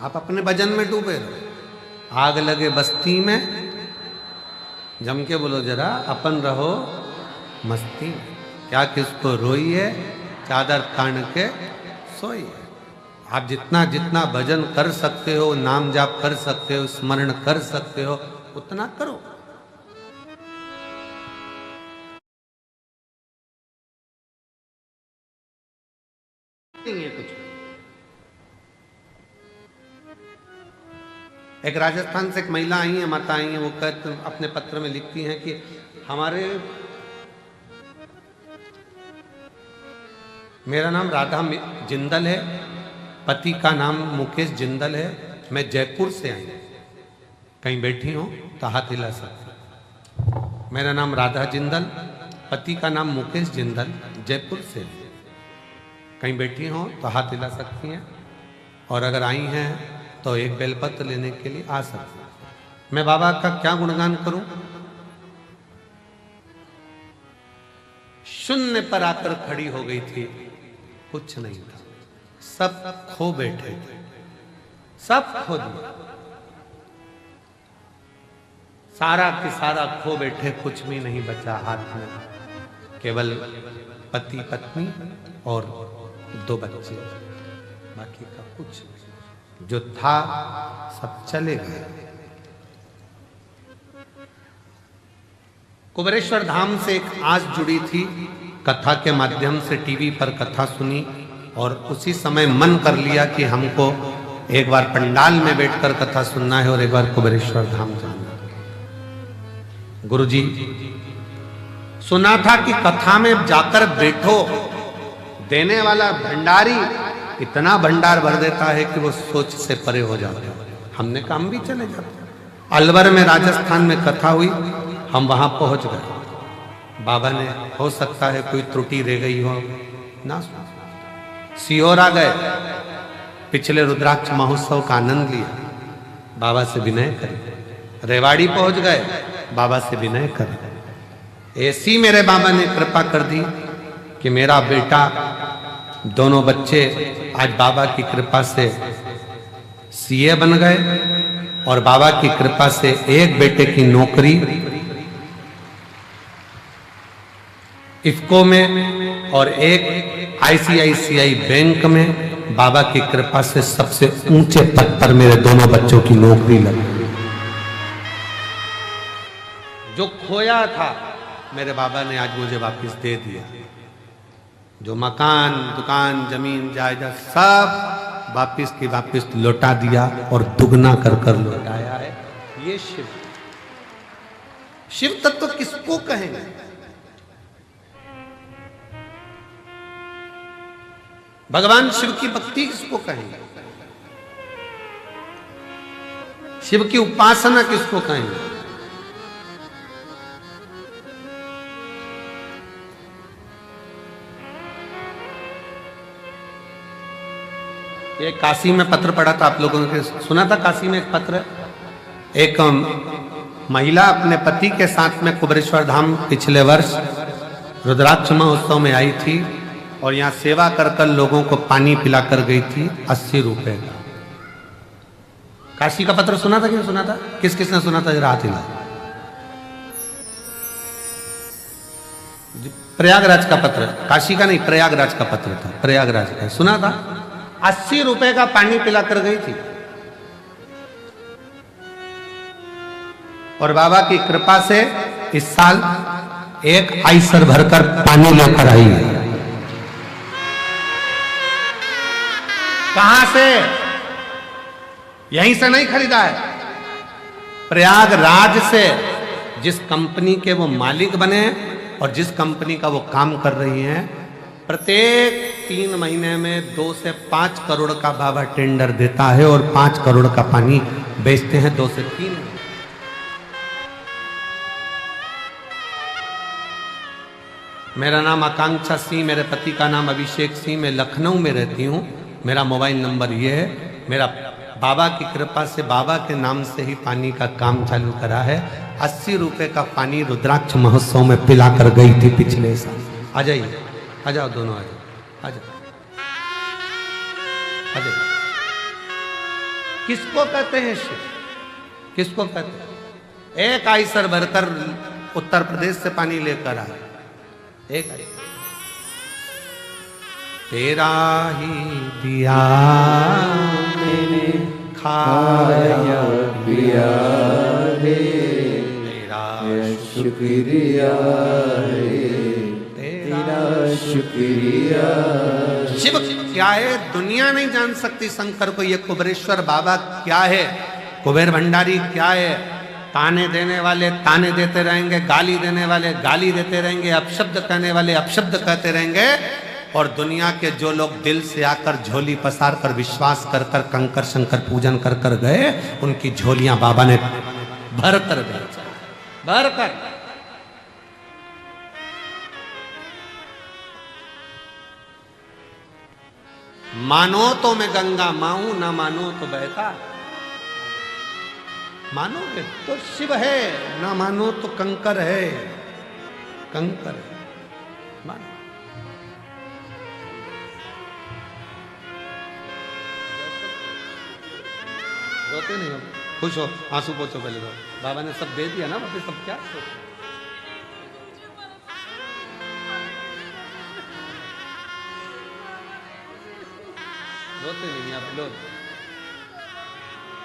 Speaker 1: आप अपने भजन में डूबे रहो। आग लगे बस्ती में, जम के बोलो जरा, अपन रहो मस्ती में। क्या किसको रोइए, चादर तान के सोइए। आप जितना जितना भजन कर सकते हो, नाम जाप कर सकते हो, स्मरण कर सकते हो, उतना करो। नहीं है कुछ। एक राजस्थान से एक महिला आई है, माता आई है, वो कहते अपने पत्र में लिखती हैं कि हमारे, मेरा नाम राधा जिंदल है, पति का नाम मुकेश जिंदल है, मैं जयपुर से आई हूं, कहीं बैठी हूं तो हाथ हिला सकते। मेरा नाम राधा जिंदल, पति का नाम मुकेश जिंदल, जयपुर से, कहीं बैठी हो तो हाथ हिला सकती हैं, और अगर आई हैं तो एक बेलपत्र लेने के लिए आ सकती हैं। मैं बाबा का क्या गुणगान करूं? शून्य पर आकर खड़ी हो गई थी, कुछ नहीं था, सब खो बैठे थे, सब खो दिया, सारा की सारा खो बैठे, कुछ भी नहीं बचा हाथ में, केवल पति पत्नी और 2 बच्चे, बाकी का कुछ नहीं। जो था सब चले गए। कुबेरेश्वर धाम से एक आस जुड़ी थी, कथा के माध्यम से टीवी पर कथा सुनी, और उसी समय मन कर लिया कि हमको एक बार पंडाल में बैठकर कथा सुनना है और एक बार कुबेरेश्वर धाम जाना है। गुरुजी, सुना था कि कथा में जाकर बैठो, देने वाला भंडारी इतना भंडार भर देता है कि वो सोच से परे हो जाते हैं। हमने कहा हम भी चले जाते। अलवर में राजस्थान में कथा हुई, हम वहां पहुंच गए। बाबा ने, हो सकता है कोई त्रुटि रह गई हो ना, सीहोर आ गए, पिछले रुद्राक्ष महोत्सव का आनंद लिया, बाबा से विनय करें। रेवाड़ी पहुंच गए, बाबा से विनय करें। ऐसी मेरे बाबा ने कृपा कर दी कि मेरा बेटा, दोनों बच्चे आज बाबा की कृपा से सीए बन गए, और बाबा की कृपा से एक बेटे की नौकरी इफको में और एक आईसीआईसीआई बैंक में, बाबा की कृपा से सबसे ऊंचे पद पर मेरे दोनों बच्चों की नौकरी लगी। जो खोया था मेरे बाबा ने आज मुझे वापस दे दिया। जो मकान, दुकान, जमीन, जायदाद सब वापस की वापस लौटा दिया, और दुगना कर कर लौटाया है। ये शिव, शिव तत्व किसको कहेंगे? भगवान शिव की भक्ति किसको कहेंगे? शिव की उपासना किसको कहेंगे? ये काशी में पत्र पढ़ा था, आप लोगों ने सुना था? काशी में एक पत्र, एक महिला अपने पति के साथ में कुबेरेश्वर धाम पिछले वर्ष रुद्राक्ष महोत्सव में आई थी, और यहाँ सेवा कर कर लोगों को पानी पिला कर गई थी 80 रुपए का। काशी का पत्र सुना था कि नहीं सुना था? किस किसने सुना था जरा हाथ हिला। प्रयागराज का पत्र, काशी का नहीं, प्रयागराज का पत्र था, प्रयागराज का सुना था। 80 रुपए का पानी पिला कर गई थी, और बाबा की कृपा से इस साल एक आइसर भरकर पानी लेकर आई है। कहां से? यहीं से नहीं खरीदा है, प्रयागराज से। जिस कंपनी के वो मालिक बने और जिस कंपनी का वो काम कर रही हैं, प्रत्येक 3 महीने में 2 से 5 करोड़ का बाबा टेंडर देता है, और 5 करोड़ का पानी बेचते हैं 2 से 3। मेरा नाम आकांक्षा सिंह, मेरे पति का नाम अभिषेक सिंह, मैं लखनऊ में रहती हूँ। मेरा मोबाइल नंबर ये है। मेरा बाबा की कृपा से, बाबा के नाम से ही पानी का काम चालू करा है। 80 रुपए का पानी रुद्राक्ष महोत्सव में पिला कर गई थी पिछले साल। आ जाइए, आ जाओ दोनों, आ जाओ, आ जाओ, आ जाओ। किसको कहते हैं शिव? किसको कहते हैं? एक आइसर भरकर उत्तर प्रदेश से पानी लेकर आए, एक तेरा ही दिया मैंने खाया
Speaker 2: पिया है,
Speaker 1: तेरा
Speaker 2: शुक्रिया है, तेरा शुक्रिया।
Speaker 1: शिव क्या है दुनिया नहीं जान सकती शंकर को। ये कुबेरेश्वर बाबा क्या है, कुबेर भंडारी क्या है। ताने देने वाले ताने देते रहेंगे, गाली देने वाले गाली देते रहेंगे, अपशब्द कहने वाले अपशब्द कहते रहेंगे। और दुनिया के जो लोग दिल से आकर झोली पसार कर विश्वास कर कर कंकर शंकर पूजन कर कर गए, उनकी झोलियां बाबा ने भर कर गए, भर कर। मानो तो मैं गंगा माऊं, ना मानो तो बहता। मानोगे तो शिव है, ना मानो तो कंकर है, कंकर है। मानो रोते नहीं हो, खुश हो, आंसू पोछो पहले तो। बाबा ने सब दे दिया ना, मतलब सब क्या रोते नहीं आप लोग।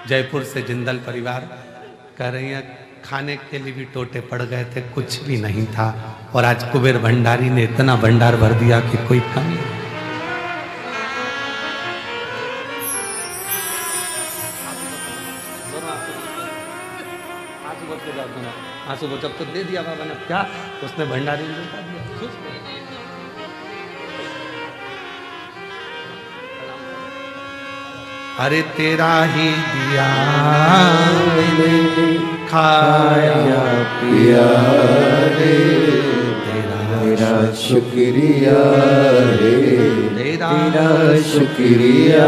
Speaker 1: जयपुर से जिंदल परिवार कह रही है खाने के लिए भी टोटे पड़ गए थे, कुछ भी नहीं था। और आज कुबेर भंडारी ने इतना भंडार भर दिया कि कोई कमी नहीं। आंसू को जब तो दे दिया बाबा ने, क्या उसने भंडारी ने बता दिया। अरे तेरा ही दिया खाया
Speaker 2: पिया रे, तेरा शुक्रिया रे, तेरा शुक्रिया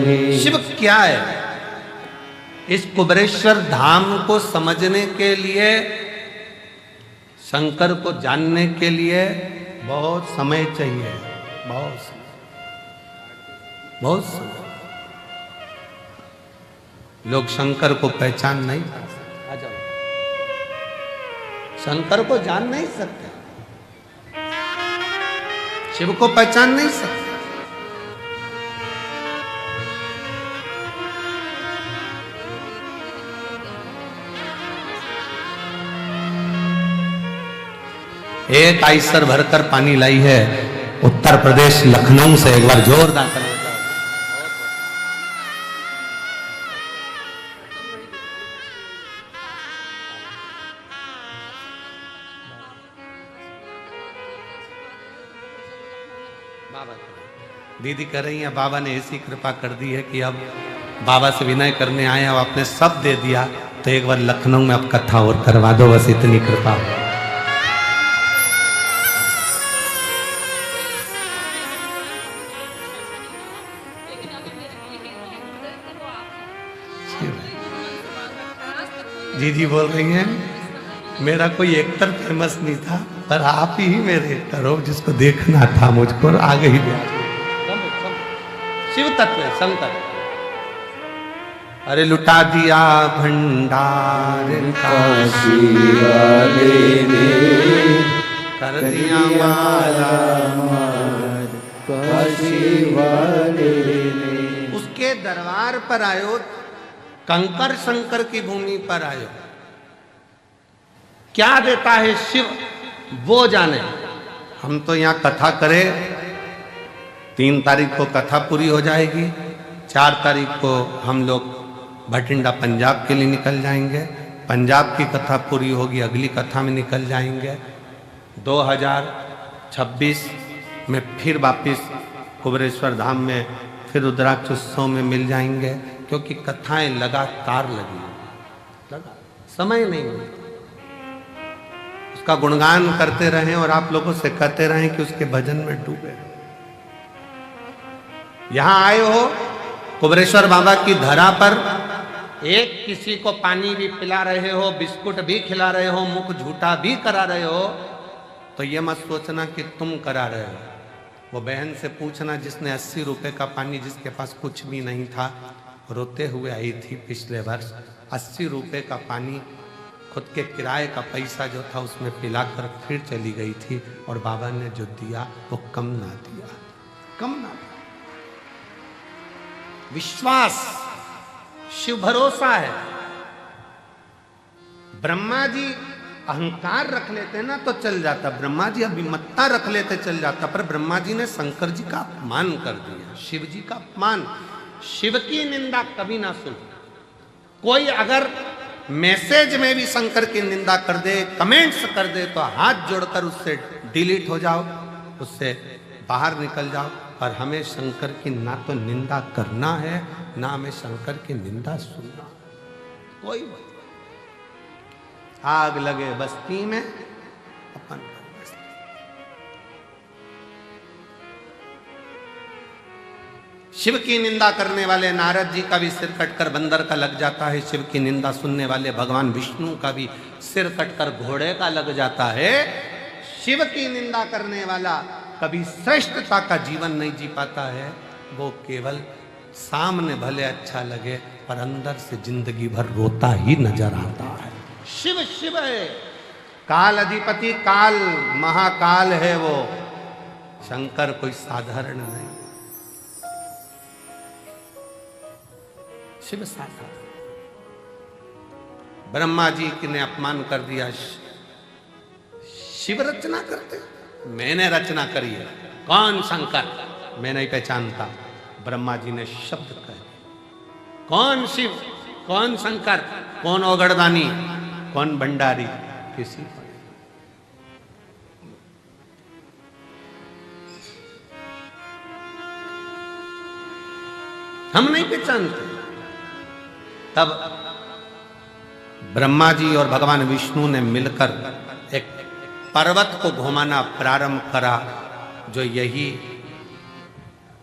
Speaker 2: रे।
Speaker 1: शिव क्या है, इस कुबेरेश्वर धाम को समझने के लिए, शंकर को जानने के लिए बहुत समय चाहिए, बहुत समय। लोग शंकर को पहचान नहीं सकते। आ जाओ, शंकर को जान नहीं सकते, शिव को पहचान नहीं सकते। एक आइसर भरकर पानी लाई है उत्तर प्रदेश लखनऊ से, एक बार जोरदार ताली। दीदी कर रही है बाबा ने ऐसी कृपा कर दी है कि अब बाबा से विनय करने आए, अब आपने सब दे दिया, तो एक बार लखनऊ में अब कथा और करवा दो, बस इतनी कृपा। दीदी बोल रही हैं मेरा कोई एक्टर फेमस नहीं था, पर आप ही मेरे एक्टर हो, जिसको देखना था मुझको आ गई। शिव तत्व है शंकर। अरे लुटा दिया भंडार
Speaker 2: काशी वाले ने,
Speaker 1: कर दिया माला
Speaker 2: मार काशी वाले ने।
Speaker 1: उसके दरबार पर आयो, कंकर शंकर की भूमि पर आयो। क्या देता है शिव वो जाने। हम तो यहाँ कथा करें, 3 तारीख को कथा पूरी हो जाएगी, 4 तारीख को हम लोग भटिंडा पंजाब के लिए निकल जाएंगे, पंजाब की कथा पूरी होगी, अगली कथा में निकल जाएंगे। 2026 में फिर वापिस कुबेरेश्वर धाम में फिर रुद्राक्ष उत्सव में मिल जाएंगे, क्योंकि कथाएं लगातार लगी, लगा समय नहीं मिलता। उसका गुणगान करते रहें और आप लोगों से कहते रहें कि उसके भजन में डूबे। यहां आए हो कुबेरेश्वर बाबा की धरा पर, एक किसी को पानी भी पिला रहे हो, बिस्कुट भी खिला रहे हो, मुख झूठा भी करा रहे हो, तो ये मत सोचना कि तुम करा रहे हो। वो बहन से पूछना जिसने 80 रुपए का पानी, जिसके पास कुछ भी नहीं था, रोते हुए आई थी पिछले वर्ष, 80 रुपए का पानी खुद के किराए का पैसा जो था उसमें पिलाकर फिर चली गई थी, और बाबा ने जो दिया वो कम ना दिया। कम ना। विश्वास, शिव भरोसा है। ब्रह्मा जी अहंकार रख लेते ना तो चल जाता, ब्रह्मा जी अभिमत्ता रख लेते चल जाता, पर ब्रह्मा जी ने शंकर जी का अपमान कर दिया, शिव जी का अपमान। शिव की निंदा कभी ना सुन। कोई अगर मैसेज में भी शंकर की निंदा कर दे, कमेंट्स कर दे, तो हाथ जोड़कर उससे डिलीट हो जाओ, उससे बाहर निकल जाओ। और हमें शंकर की ना तो निंदा करना है, ना हमें शंकर की निंदा सुनना। कोई बात, आग लगे बस्ती में अपन बस्ती। शिव की निंदा करने वाले नारद जी का भी सिर कटकर बंदर का लग जाता है। शिव की निंदा सुनने वाले भगवान विष्णु का भी सिर कटकर घोड़े का लग जाता है। शिव की निंदा करने वाला कभी श्रेष्ठता का जीवन नहीं जी पाता है। वो केवल सामने भले अच्छा लगे, पर अंदर से जिंदगी भर रोता ही नजर आता है। शिव शिव है, काल अधिपति, काल महाकाल है वो। शंकर कोई साधारण नहीं, शिव साधारण। ब्रह्मा जी ने अपमान कर दिया। शिव रचना करते, मैंने रचना करी है। कौन शंकर? मैं नहीं पहचानता। ब्रह्मा जी ने शब्द कहे। कौन शिव, कौन शंकर, कौन ओगड़दानी, कौन भंडारी? किसी को हम नहीं पहचानते। तब ब्रह्मा जी और भगवान विष्णु ने मिलकर एक पर्वत को घुमाना प्रारंभ करा, जो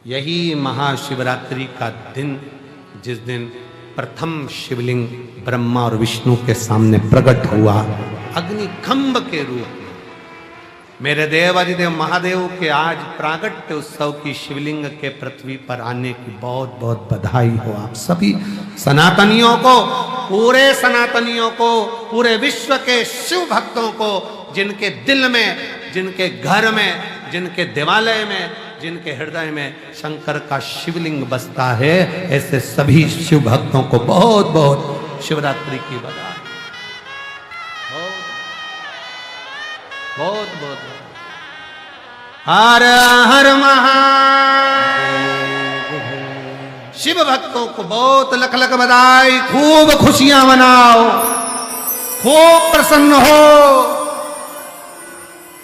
Speaker 1: यही महाशिवरात्रि का दिन, जिस दिन प्रथम शिवलिंग ब्रह्मा और विष्णु के सामने प्रकट हुआ अग्निखंभ के रूप में। मेरे देव अधिदेव महादेव के आज प्रागट्य उत्सव की शिवलिंग के पृथ्वी पर आने की बहुत बहुत बधाई हो आप सभी सनातनियों को, पूरे सनातनियों को, पूरे विश्व के शिव भक्तों को, जिनके दिल में, जिनके घर में, जिनके देवालय में, जिनके हृदय में शंकर का शिवलिंग बसता है, ऐसे सभी शिव भक्तों को बहुत बहुत शिवरात्रि की बधाई। बहुत बहुत हर हर महादेव। शिव भक्तों को बहुत लख लख बधाई। खूब खुशियां मनाओ, खूब प्रसन्न हो,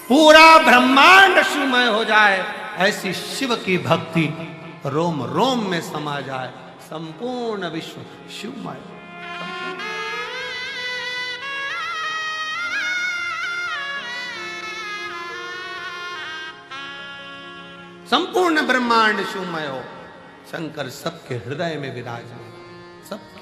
Speaker 1: पूरा ब्रह्मांड शिवमय हो जाए, ऐसी शिव की भक्ति रोम रोम में समा जाए, संपूर्ण विश्व शिवमय। संपूर्ण ब्रह्मांड शिवमय हो, शंकर सबके हृदय में विराजमान, सबके।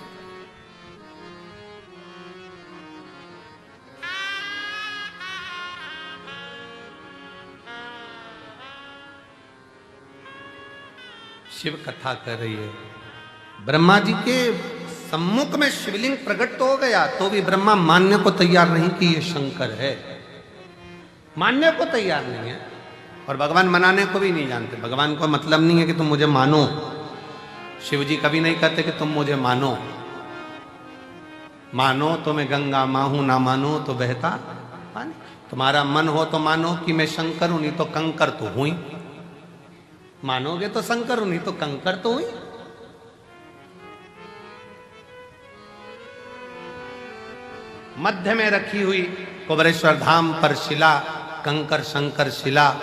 Speaker 1: शिव कथा कर रही है। ब्रह्मा जी के सम्मुख में शिवलिंग प्रकट तो हो गया, तो भी ब्रह्मा मानने को तैयार नहीं कि ये शंकर है, मानने को तैयार नहीं है। और भगवान मनाने को भी नहीं जानते। भगवान को मतलब नहीं है कि तुम मुझे मानो। शिव जी कभी नहीं कहते कि तुम मुझे मानो। मानो तो मैं गंगा मां हूं, ना मानो तो बहता पानी। तुम्हारा मन हो तो मानो कि मैं शंकर हूं, नहीं तो कंकर तो हुई। मानोगे तो शंकर हूं, नहीं तो कंकर तो हुई। मध्य में रखी हुई कुबरेश्वर धाम पर शिला, कंकर शंकर शिला।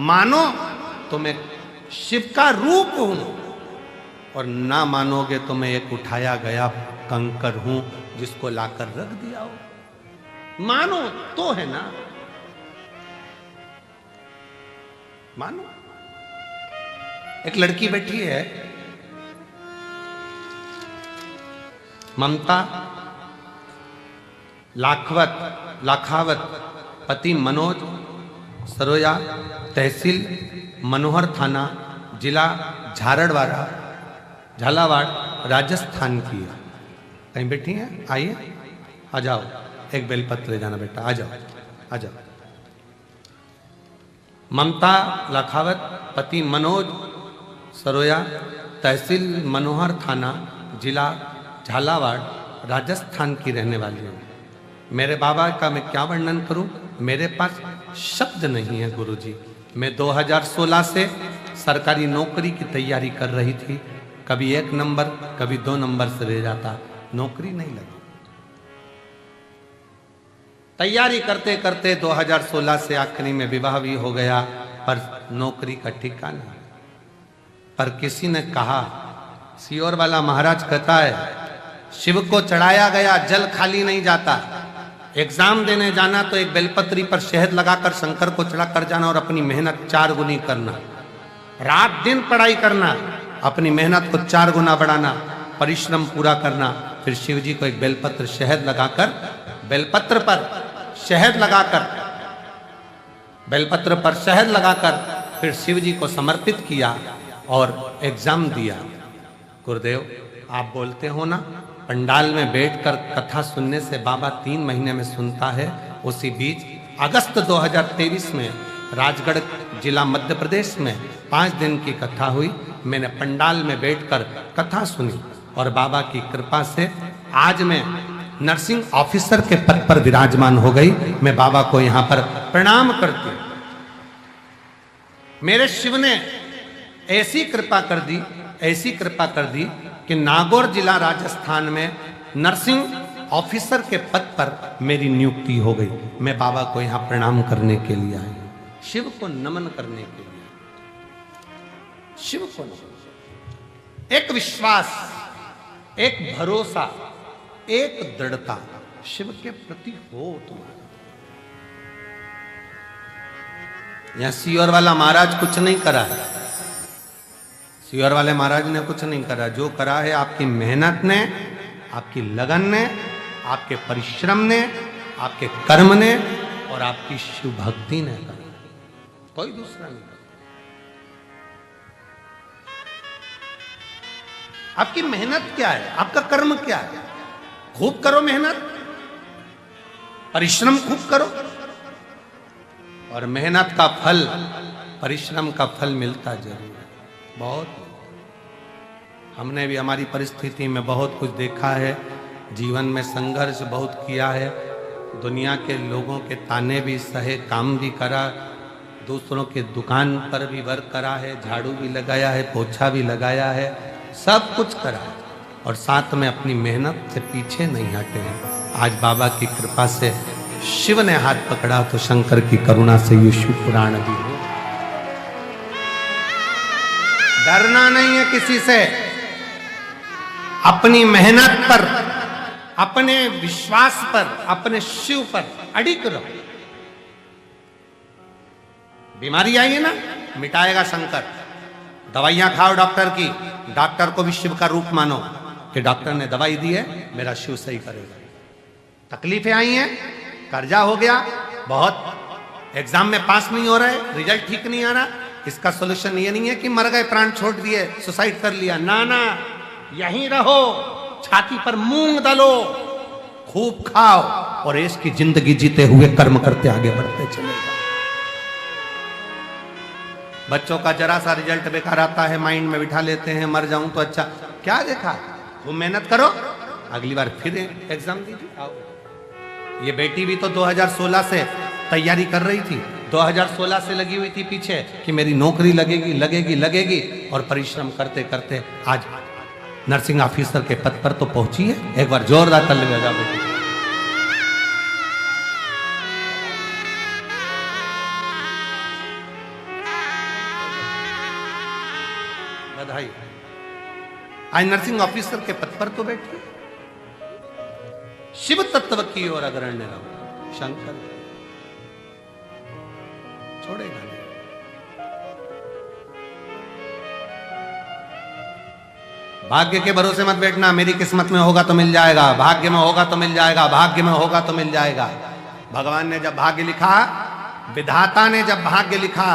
Speaker 1: मानो तो मैं शिव का रूप हूं, और ना मानोगे तो मैं एक उठाया गया कंकर हूं, जिसको लाकर रख दिया हो। मानो तो है ना, मानो। एक लड़की बैठी है, ममता लाखावत, पति मनोज सरोया, तहसील मनोहर थाना, जिला झालावाड़, राजस्थान की है। कहीं बैठी हैं? आइए, आ जाओ। एक बेलपत्र ले जाना बेटा, आ जाओ, आ जाओ। ममता लाखावत, पति मनोज सरोया, तहसील मनोहर थाना, जिला झालावाड़, राजस्थान की रहने वाली हूँ। मेरे बाबा का मैं क्या वर्णन करूं, मेरे पास शब्द नहीं है गुरुजी। मैं 2016 से सरकारी नौकरी की तैयारी कर रही थी, कभी 1 नंबर कभी 2 नंबर से रह जाता, नौकरी नहीं लगी। तैयारी करते करते 2016 से आखिरी में विवाह भी हो गया, पर नौकरी का ठिकाना। पर किसी ने कहा, सीहोर वाला महाराज कहता है, शिव को चढ़ाया गया जल खाली नहीं जाता। एग्जाम देने जाना तो एक बेलपत्री पर शहद लगाकर शंकर को चढ़ा कर जाना और अपनी मेहनत 4 गुनी करना, रात दिन पढ़ाई करना, अपनी मेहनत को 4 गुना बढ़ाना, परिश्रम पूरा करना, फिर शिव जी को एक बेलपत्र शहद लगाकर, बेलपत्र पर शहद लगाकर, बेलपत्र पर शहद लगाकर फिर शिव जी को समर्पित किया और एग्जाम दिया। गुरुदेव, आप बोलते हो ना, पंडाल में बैठकर कथा सुनने से बाबा 3 महीने में सुनता है। उसी बीच अगस्त 2023 में राजगढ़ जिला मध्य प्रदेश में 5 दिन की कथा हुई। मैंने पंडाल में बैठकर कथा सुनी और बाबा की कृपा से आज मैं नर्सिंग ऑफिसर के पद पर विराजमान हो गई। मैं बाबा को यहाँ पर प्रणाम करती हूँ। मेरे शिव ने ऐसी कृपा कर दी, ऐसी कृपा कर दी कि नागौर जिला राजस्थान में नर्सिंग ऑफिसर के पद पर मेरी नियुक्ति हो गई। मैं बाबा को यहाँ प्रणाम करने के लिए आई, शिव को नमन करने के लिए, शिव को नमन। एक विश्वास, एक भरोसा, एक दृढ़ता शिव के प्रति हो तुम्हारा। यहां सीहोर वाला महाराज कुछ नहीं करा है, सीहोर वाले महाराज ने कुछ नहीं करा। जो करा है आपकी मेहनत ने, आपकी लगन ने, आपके परिश्रम ने, आपके कर्म ने और आपकी शिव भक्ति ने करा, कोई दूसरा नहीं करा। आपकी मेहनत क्या है, आपका कर्म क्या है? खूब करो मेहनत, परिश्रम खूब करो और मेहनत का फल, परिश्रम का फल मिलता जरूर है, बहुत। हमने भी हमारी परिस्थिति में बहुत कुछ देखा है, जीवन में संघर्ष बहुत किया है, दुनिया के लोगों के ताने भी सहे, काम भी करा, दूसरों के दुकान पर भी वर्क करा है, झाड़ू भी लगाया है, पोछा भी लगाया है, सब कुछ करा है और साथ में अपनी मेहनत से पीछे नहीं हटे हैं। आज बाबा की कृपा से शिव ने हाथ पकड़ा तो शंकर की करुणा से ये शिव पुराण भी हो। डरना नहीं है किसी से, अपनी मेहनत पर, अपने विश्वास पर, अपने शिव पर अडिग रहो। बीमारी आई है ना, मिटाएगा शंकर। दवाइयां खाओ डॉक्टर की, डॉक्टर को भी शिव का रूप मानो कि डॉक्टर ने दवाई दी है, मेरा शिव सही करेगा। तकलीफें आई हैं, कर्जा हो गया बहुत, एग्जाम में पास नहीं हो रहे, रिजल्ट ठीक नहीं आ रहा, इसका सोल्यूशन ये नहीं है कि मर गए, प्राण छोड़ दिए, सुसाइड कर लिया, ना ना, यहीं रहो, छाती पर मूंग डालो, खूब खाओ और इसकी जिंदगी जीते हुए कर्म करते आगे बढ़ते चले जाओ। बच्चों का जरा सा रिजल्ट बेकार आता है, माइंड में बिठा लेते हैं, मर जाऊं तो अच्छा, क्या देखा, वो मेहनत करो, अगली बार फिर एग्जाम दीजिए, आओ। ये बेटी भी तो 2016 से तैयारी कर रही थी, 2016 से लगी हुई थी पीछे कि मेरी नौकरी लगेगी लगेगी लगेगी, और परिश्रम करते करते आज नर्सिंग ऑफिसर के पद पर तो पहुंची है। एक बार जोरदार ताली बजाओ बेटी। बधाई। आज नर्सिंग ऑफिसर के पद पर तो बैठी, शिव तत्व की ओर अग्रण्य रहो। शंकर छोड़ेगा नहीं। भाग्य के भरोसे मत बैठना, मेरी किस्मत में होगा तो मिल जाएगा, भाग्य में होगा तो मिल जाएगा, भाग्य में होगा तो मिल जाएगा। भगवान ने जब भाग्य लिखा, विधाता ने जब भाग्य लिखा,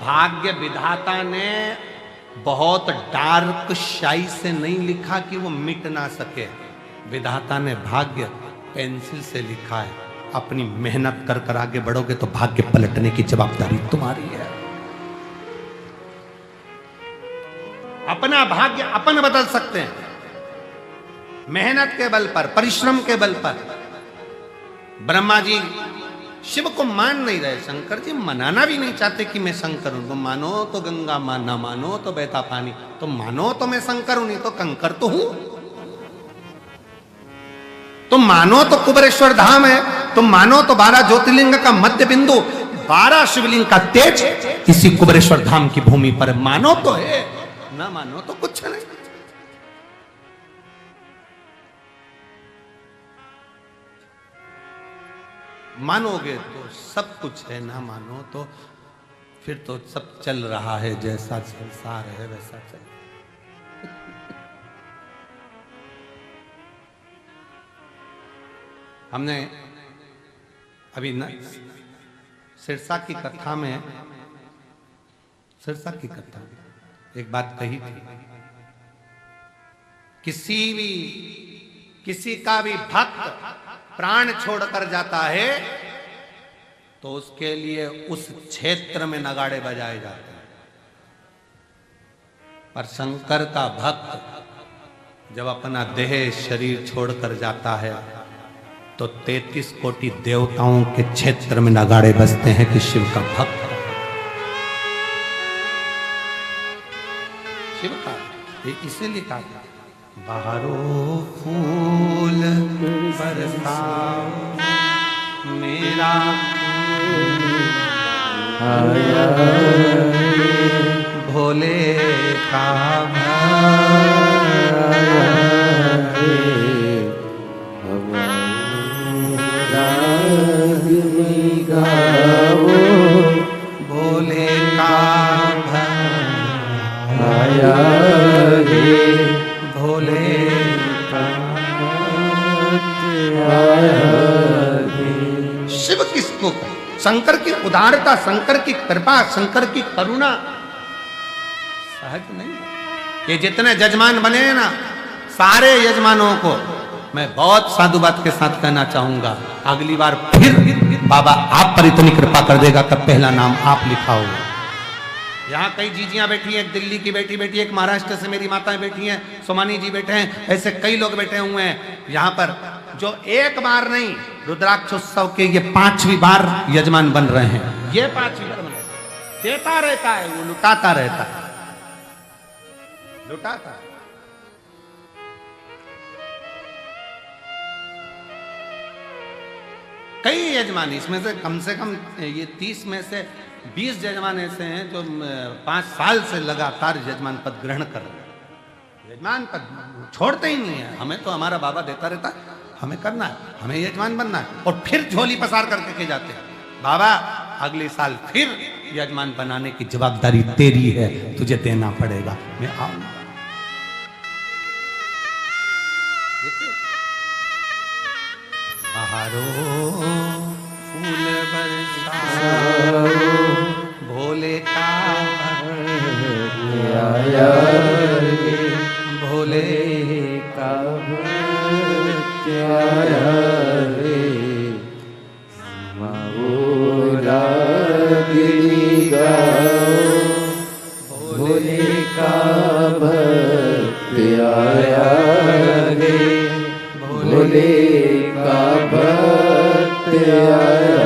Speaker 1: भाग्य विधाता ने बहुत डार्क शाई से नहीं लिखा कि वो मिट ना सके। विधाता ने भाग्य पेंसिल से लिखा है। अपनी मेहनत कर कर आगे बढ़ोगे तो भाग्य पलटने की जवाबदारी तुम्हारी है। अपना भाग्य अपन बदल सकते हैं, मेहनत के बल पर, परिश्रम के बल पर। ब्रह्मा जी शिव को मान नहीं रहे, शंकर जी मनाना भी नहीं चाहते कि मैं शंकर हूं। तुम मानो तो गंगा, ना मानो तो बहता पानी, तुम मानो तो मैं शंकर हूं, नहीं तो कंकर तो हूं। तुम मानो तो कुबेरेश्वर धाम है, तुम मानो तो 12 ज्योतिर्लिंग का मध्य बिंदु, 12 शिवलिंग का तेज इसी कुबेरेश्वर धाम की भूमि पर मानो तो है, ना मानो तो कुछ नहीं। मानोगे तो सब कुछ है, ना मानो तो फिर तो सब चल रहा है, जैसा संसार है वैसा चल। हमने अभी सिरसा की कथा में, सिरसा की कथा में एक बात कही थी, किसी का भी भक्त प्राण छोड़कर जाता है तो उसके लिए उस क्षेत्र में नगाड़े बजाए जाते हैं। पर शंकर का भक्त जब अपना देह शरीर छोड़कर जाता है तो 33 कोटि देवताओं के क्षेत्र में नगाड़े बजते हैं कि शिव का भक्त, शिव का। इसीलिए कहा था बाहरों फूल बरसाओ मेरा आया भोले का भोले का आया भोले शिव किसको, शंकर की उदारता, शंकर की कृपा, शंकर की करुणा सहज नहीं। ये जितने जजमान बने हैं ना, सारे यजमानों को मैं बहुत साधुवाद के साथ कहना चाहूंगा, अगली बार फिर बाबा आप पर इतनी कृपा कर देगा तब पहला नाम आप लिखा होगा। यहाँ कई जीजियां बैठी हैं, एक दिल्ली की बेटी बैठी है, एक महाराष्ट्र से मेरी माताएं बैठी हैं, सोमानी जी बैठे हैं, ऐसे कई लोग बैठे हुए हैं यहाँ पर जो एक बार नहीं, रुद्राक्ष उत्सव के ये 5वीं बार यजमान बन रहे हैं। ये 5वीं बार देता रहता है, वो लुटाता रहता है, लुटाता है। कई यजमान, इसमें से कम ये 30 में से 20 यजमान ऐसे हैं जो 5 साल से लगातार यजमान पद ग्रहण कर रहे हैं। यजमान पद छोड़ते ही नहीं है। हमें तो हमारा बाबा देता रहता है, हमें करना है, हमें यजमान बनना है, और फिर झोली पसार करके के जाते हैं, बाबा अगले साल फिर यजमान बनाने की जवाबदारी तेरी है, तुझे देना पड़ेगा, मैं आऊंगा। बहारों फूल बरसाओ भोले का आया भोले का आया रे भोले का भक्त आया रे भोले का भक्त आया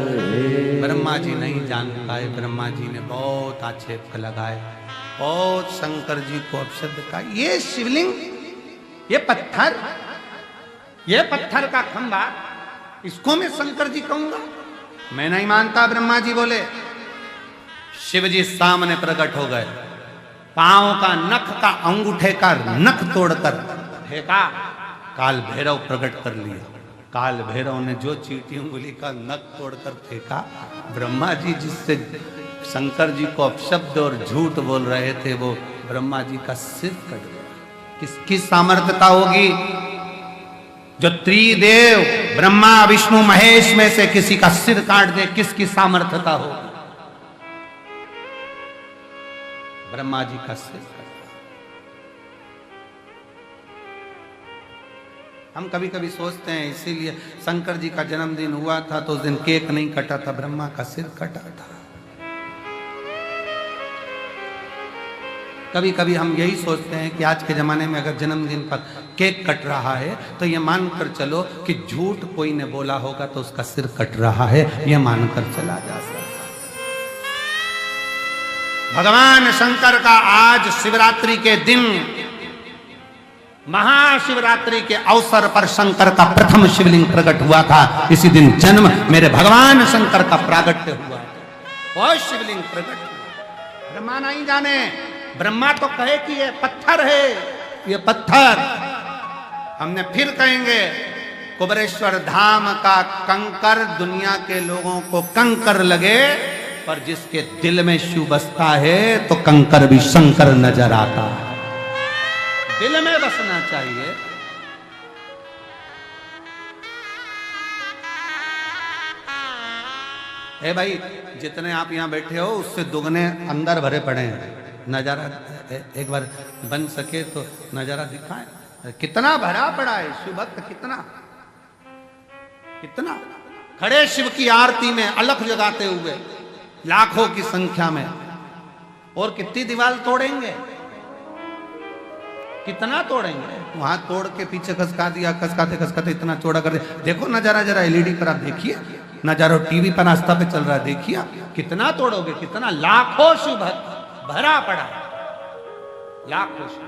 Speaker 1: रे। ब्रह्मा जी नहीं जान पाए, ब्रह्मा जी ने बहुत आक्षेप लगाए, बहुत शंकर जी को अपशब्द कहा। ये शिवलिंग, ये पत्थर का खंभा, इसको मैं शंकर जी कहूंगा? मैं नहीं मानता। ब्रह्मा जी बोले। शिव जी सामने प्रकट हो गए, पांव का नख का अंगूठे का नख तोड़कर फेंका, काल भैरव प्रकट कर लिया। काल भैरव ने जो चींटी उंगली का नख तोड़कर फेंका, ब्रह्मा जी जिससे शंकर जी को अपशब्द और झूठ बोल रहे थे, वो ब्रह्मा जी का सिर कट गया। किसकी सामर्थ्यता होगी? जो त्रिदेव ब्रह्मा विष्णु महेश में से किसी का सिर काट दे, किसकी सामर्थ्यता होगी? ब्रह्मा जी का सिर कट। हम कभी कभी सोचते हैं, इसीलिए शंकर जी का जन्मदिन हुआ था तो उस दिन केक नहीं कटा था, ब्रह्मा का सिर कटा था। कभी कभी हम यही सोचते हैं कि आज के ज़माने में अगर जन्मदिन पर केक कट रहा है तो ये मानकर चलो कि झूठ कोई ने बोला होगा तो उसका सिर कट रहा है, ये मानकर चला जा सकता। भगवान शंकर का आज शिवरात्रि के दिन, महाशिवरात्रि के अवसर पर शंकर का प्रथम शिवलिंग प्रकट हुआ था। इसी दिन जन्म मेरे भगवान शंकर का प्रागट्य हुआ, और शिवलिंग प्रकट हुआ। ब्रह्मा नहीं जाने, ब्रह्मा तो कहे कि ये पत्थर है, ये पत्थर। हमने फिर कहेंगे कुबेरेश्वर धाम का कंकर दुनिया के लोगों को कंकर लगे, पर जिसके दिल में शिव बसता है तो कंकर भी शंकर नजर आता है। दिल में बसना चाहिए। ए भाई, जितने आप यहां बैठे हो उससे दुगने अंदर भरे पड़े हैं। नजारा एक बार बन सके तो नजारा दिखाएं, कितना भरा पड़ा है शिव भक्त, कितना कितना खड़े शिव की आरती में अलख जगाते हुए लाखों की संख्या में। और कितनी दीवार तोड़ेंगे, कितना तोड़ेंगे। वहां तोड़ के पीछे खसका दिया, खसकाते खसकाते इतना चौड़ा कर दिया। देखो नजारा, जरा एलईडी पर आप देखिए नजारा, टीवी पर आस्था पे चल रहा है, देखिए कितना तोड़ोगे, कितना। लाखों शिव भक्त भरा पड़ा, लाखों शिव।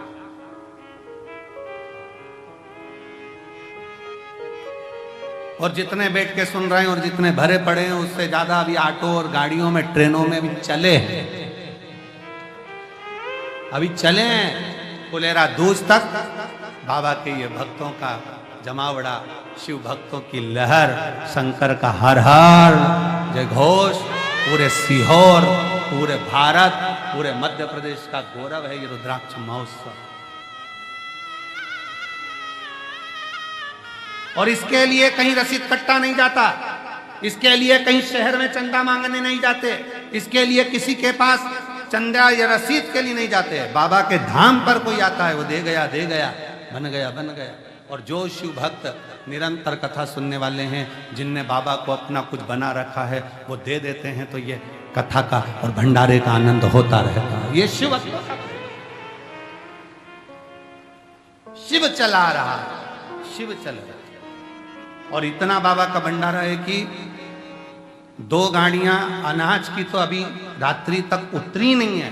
Speaker 1: और जितने बैठ के सुन रहे हैं और जितने भरे पड़े हैं उससे ज्यादा अभी ऑटो और गाड़ियों में, ट्रेनों में भी चले हैं, अभी चले हैं। फुलेरा दूज तक बाबा के ये भक्तों का जमावड़ा, शिव भक्तों की लहर, शंकर का हर हर जय घोष पूरे सीहोर, पूरे भारत, पूरे मध्य प्रदेश का गौरव है ये रुद्राक्ष महोत्सव। और इसके लिए कहीं रसीद कट्टा नहीं जाता, इसके लिए कहीं शहर में चंदा मांगने नहीं जाते, इसके लिए किसी के पास चंदा या रसीद के लिए नहीं जाते। बाबा के धाम पर कोई आता है, वो दे गया दे गया, बन गया बन गया। और जो शिव भक्त निरंतर कथा सुनने वाले हैं, जिनने बाबा को अपना कुछ बना रखा है, वो दे देते हैं, तो ये कथा का और भंडारे का आनंद होता रहता है। ये शिव शिव चला रहा, शिव चल रहा। और इतना बाबा का भंडारा है कि 2 गाड़ियां अनाज की तो अभी रात्रि तक उतरी नहीं है,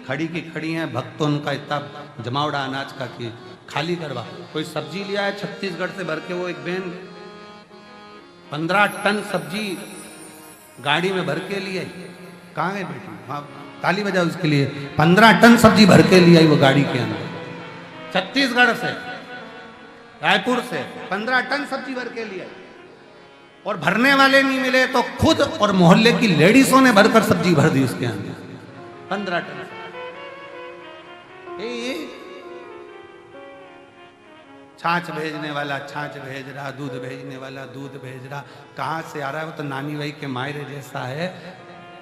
Speaker 1: खड़ी की खड़ी हैं। भक्तों उनका इतना जमावड़ा अनाज का कि खाली करवा। कोई सब्जी लिया है छत्तीसगढ़ से भर के, वो एक बहन 15 टन सब्जी गाड़ी में भर के लिए, कहाँ है बेटी, हाँ ताली बजाओ उसके लिए। 15 टन सब्जी भर के लिए आई वो गाड़ी के अंदर, छत्तीसगढ़ से, रायपुर से 15 टन सब्जी भर के लिए। और भरने वाले नहीं मिले तो खुद और मोहल्ले की लेडीजों ने भरकर सब्जी भर दी उसके अंदर, 15 टन। छाछ भेजने वाला छाछ भेज रहा, दूध भेजने वाला दूध भेज रहा। कहाँ से आ रहा है वो तो नानी भाई के मायरे जैसा है,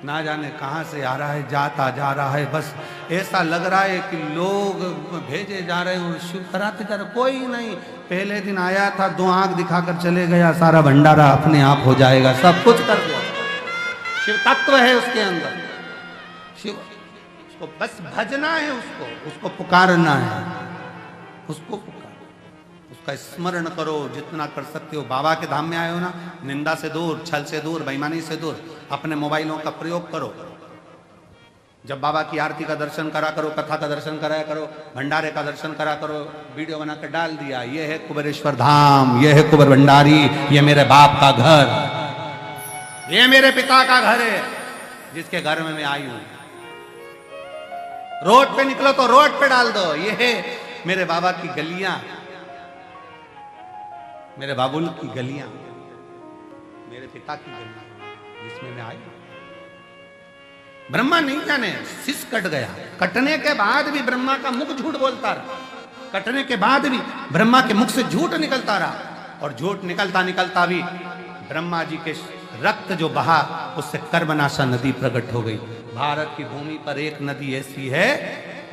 Speaker 1: ना जाने कहाँ से आ रहा है, जाता जा रहा है। बस ऐसा लग रहा है कि लोग भेजे जा रहे हैं और शिव कराते जा रहे। कोई नहीं, पहले दिन आया था, 2 आंख दिखाकर चले गया, सारा भंडारा अपने आप हो जाएगा, सब कुछ कर दो। शिव तत्व है उसके अंदर, शिव, उसको बस भजना है, उसको पुकारना है, उसको पुकार, उसका स्मरण करो जितना कर सकते हो। बाबा के धाम में आए हो ना, निंदा से दूर, छल से दूर, बेईमानी से दूर, अपने मोबाइलों का प्रयोग करो। जब बाबा की आरती का दर्शन करा करो, कथा का दर्शन कराया करो, भंडारे का दर्शन करा करो। वीडियो बनाकर डाल दिया, ये है कुबेरेश्वर धाम, ये है कुबेर भंडारी, ये मेरे बाप का घर, ये मेरे पिता का घर है जिसके घर में मैं आई हूं। रोड पे निकलो तो रोड पे डाल दो, ये है मेरे बाबा की गलियां, मेरे बाबुल की गलियां, मेरे पिता की गलियां जिसमें मैं आई। ब्रह्मा नहीं जाने, शीश कट गया, कटने के बाद भी ब्रह्मा का मुख झूठ बोलता रहा, कटने के बाद भी ब्रह्मा के मुख से झूठ निकलता रहा। और झूठ निकलता निकलता भी ब्रह्मा जी के रक्त जो बहा, उससे कर्मनाशा नदी प्रकट हो गई। भारत की भूमि पर एक नदी ऐसी है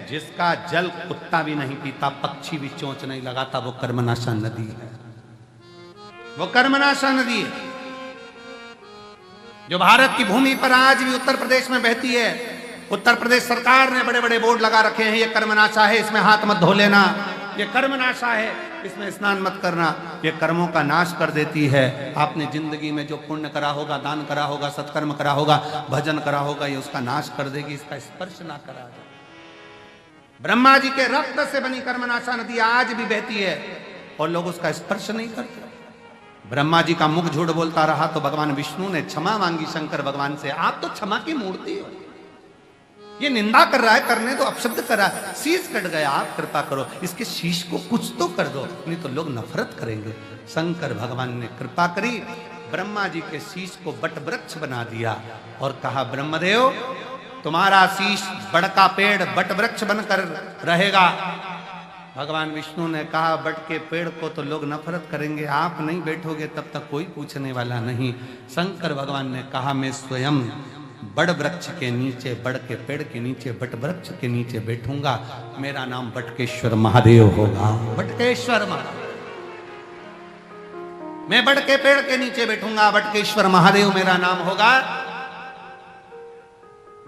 Speaker 1: जिसका जल कुत्ता भी नहीं पीता, पक्षी भी चोंच नहीं लगाता, वो कर्मनाशा नदी है, वो कर्मनाशा नदी है जो भारत की भूमि पर आज भी उत्तर प्रदेश में बहती है। उत्तर प्रदेश सरकार ने बड़े बड़े बोर्ड लगा रखे हैं, ये कर्मनाशा है, इसमें हाथ मत धो लेना, ये कर्मनाशा है, इसमें स्नान मत करना, ये कर्मों का नाश कर देती है। आपने जिंदगी में जो पुण्य करा होगा, दान करा होगा, सत्कर्म करा होगा, भजन करा होगा, ये उसका नाश कर देगी, इसका स्पर्श ना करा जाए। ब्रह्मा जी के रक्त से बनी कर्मनाशा नदी आज भी बहती है और लोग उसका स्पर्श नहीं करते। ब्रह्मा जी का मुख झूठ बोलता रहा तो भगवान विष्णु ने क्षमा मांगी शंकर भगवान से, आप तो क्षमा की मूर्ति हो, ये निंदा कर रहा है, करने तो अपशब्द कर रहा है, शीश कट गया, आप कृपा करो, इसके शीश को कुछ तो कर दो, नहीं तो लोग नफरत करेंगे। शंकर भगवान ने कृपा करी, ब्रह्मा जी के शीश को बट वृक्ष बना दिया और कहा, ब्रह्मदेव तुम्हारा शीश बड़ का पेड़ बट वृक्ष बनकर रहेगा। भगवान विष्णु ने कहा, बट के पेड़ को तो लोग नफरत करेंगे, आप नहीं बैठोगे तब तक कोई पूछने वाला नहीं। शंकर भगवान ने कहा, मैं स्वयं बड़ वृक्ष के नीचे, बड़ के पेड़ के नीचे, बट वृक्ष के नीचे बैठूंगा, मेरा नाम बटकेश्वर महादेव होगा। बटकेश्वर महादेव, मैं बड़ के पेड़ के नीचे बैठूंगा, बटकेश्वर महादेव मेरा नाम होगा।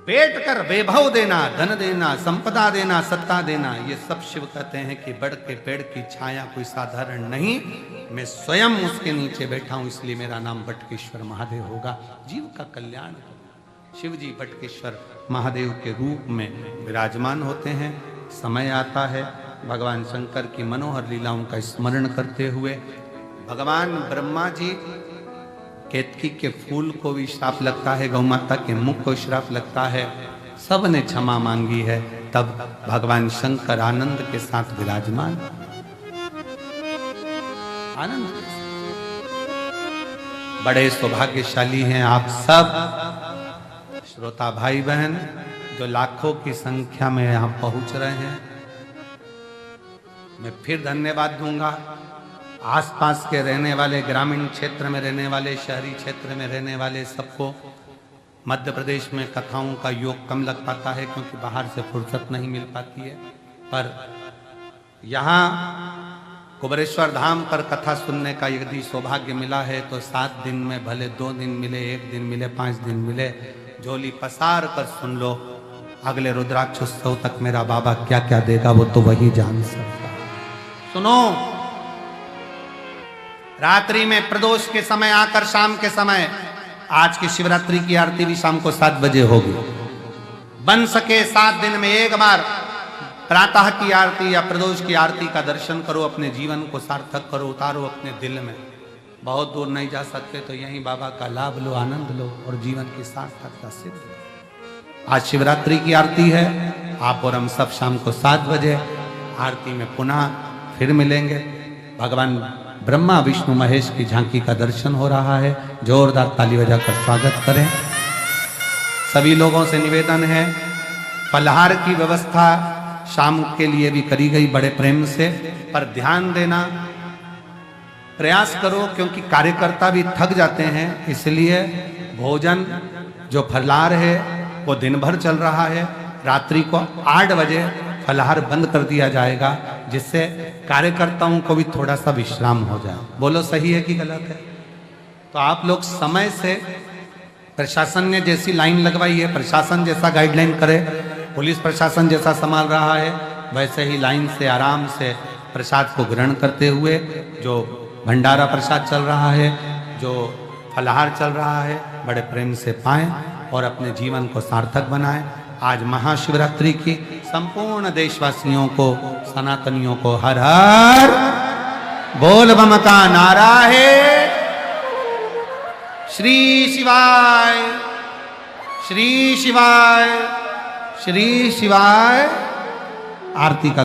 Speaker 1: बैठ कर वैभव देना, धन देना, संपदा देना, सत्ता देना, ये सब शिव कहते हैं कि बड़ के पेड़ की छाया कोई साधारण नहीं, मैं स्वयं उसके नीचे बैठा हूं, इसलिए मेरा नाम बटकेश्वर महादेव होगा। जीव का कल्याण, शिव जी बटकेश्वर महादेव के रूप में विराजमान होते हैं। समय आता है भगवान शंकर की मनोहर लीलाओं का स्मरण करते हुए, भगवान ब्रह्मा जी केतकी के फूल को भी श्राप लगता है, गौ माता के मुख को श्राप लगता है, सब ने क्षमा मांगी है। तब भगवान शंकर आनंद के साथ विराजमान, आनंद, बड़े सौभाग्यशाली हैं आप सब श्रोता भाई बहन जो लाखों की संख्या में यहां पहुंच रहे हैं। मैं फिर धन्यवाद दूंगा आसपास के रहने वाले, ग्रामीण क्षेत्र में रहने वाले, शहरी क्षेत्र में रहने वाले सबको। मध्य प्रदेश में कथाओं का योग कम लग पाता है क्योंकि बाहर से फुर्सत नहीं मिल पाती है, पर यहाँ कुबेरेश्वर धाम पर कथा सुनने का यदि सौभाग्य मिला है तो 7 दिन में भले 2 दिन मिले, 1 दिन मिले, 5 दिन मिले, झोली पसार कर सुन लो। अगले रुद्राक्षोत्सव तक मेरा बाबा क्या क्या देगा वो तो वही जान सकता। सुनो, रात्रि में प्रदोष के समय आकर शाम के समय, आज की शिवरात्रि की आरती भी शाम को 7 बजे होगी। बन सके 7 दिन में एक बार प्रातः की आरती या प्रदोष की आरती का दर्शन करो, अपने जीवन को सार्थक करो, उतारो अपने दिल में। बहुत दूर नहीं जा सकते तो यहीं बाबा का लाभ लो, आनंद लो और जीवन की सार्थकता सिद्ध करो। आज शिवरात्रि की आरती है, आप और हम सब शाम को 7 बजे आरती में पुनः फिर मिलेंगे। भगवान ब्रह्मा विष्णु महेश की झांकी का दर्शन हो रहा है, जोरदार ताली बजाकर स्वागत करें। सभी लोगों से निवेदन है, फलहार की व्यवस्था शाम के लिए भी करी गई बड़े प्रेम से, पर ध्यान देना, प्रयास करो क्योंकि कार्यकर्ता भी थक जाते हैं, इसलिए भोजन जो फलहार है वो दिन भर चल रहा है। रात्रि को 8 बजे फलहार बंद कर दिया जाएगा, जिससे कार्यकर्ताओं को भी थोड़ा सा विश्राम हो जाए। बोलो सही है कि गलत है? तो आप लोग समय से, प्रशासन ने जैसी लाइन लगवाई है, प्रशासन जैसा गाइडलाइन करे, पुलिस प्रशासन जैसा संभाल रहा है, वैसे ही लाइन से आराम से प्रसाद को ग्रहण करते हुए, जो भंडारा प्रसाद चल रहा है, जो फलहार चल रहा है, बड़े प्रेम से पाएं और अपने जीवन को सार्थक बनाएं। आज महाशिवरात्रि की संपूर्ण देशवासियों को, सनातनियों को हर हर बोल बम का नारा है। श्री शिवाय, श्री शिवाय, श्री शिवाय। आरती का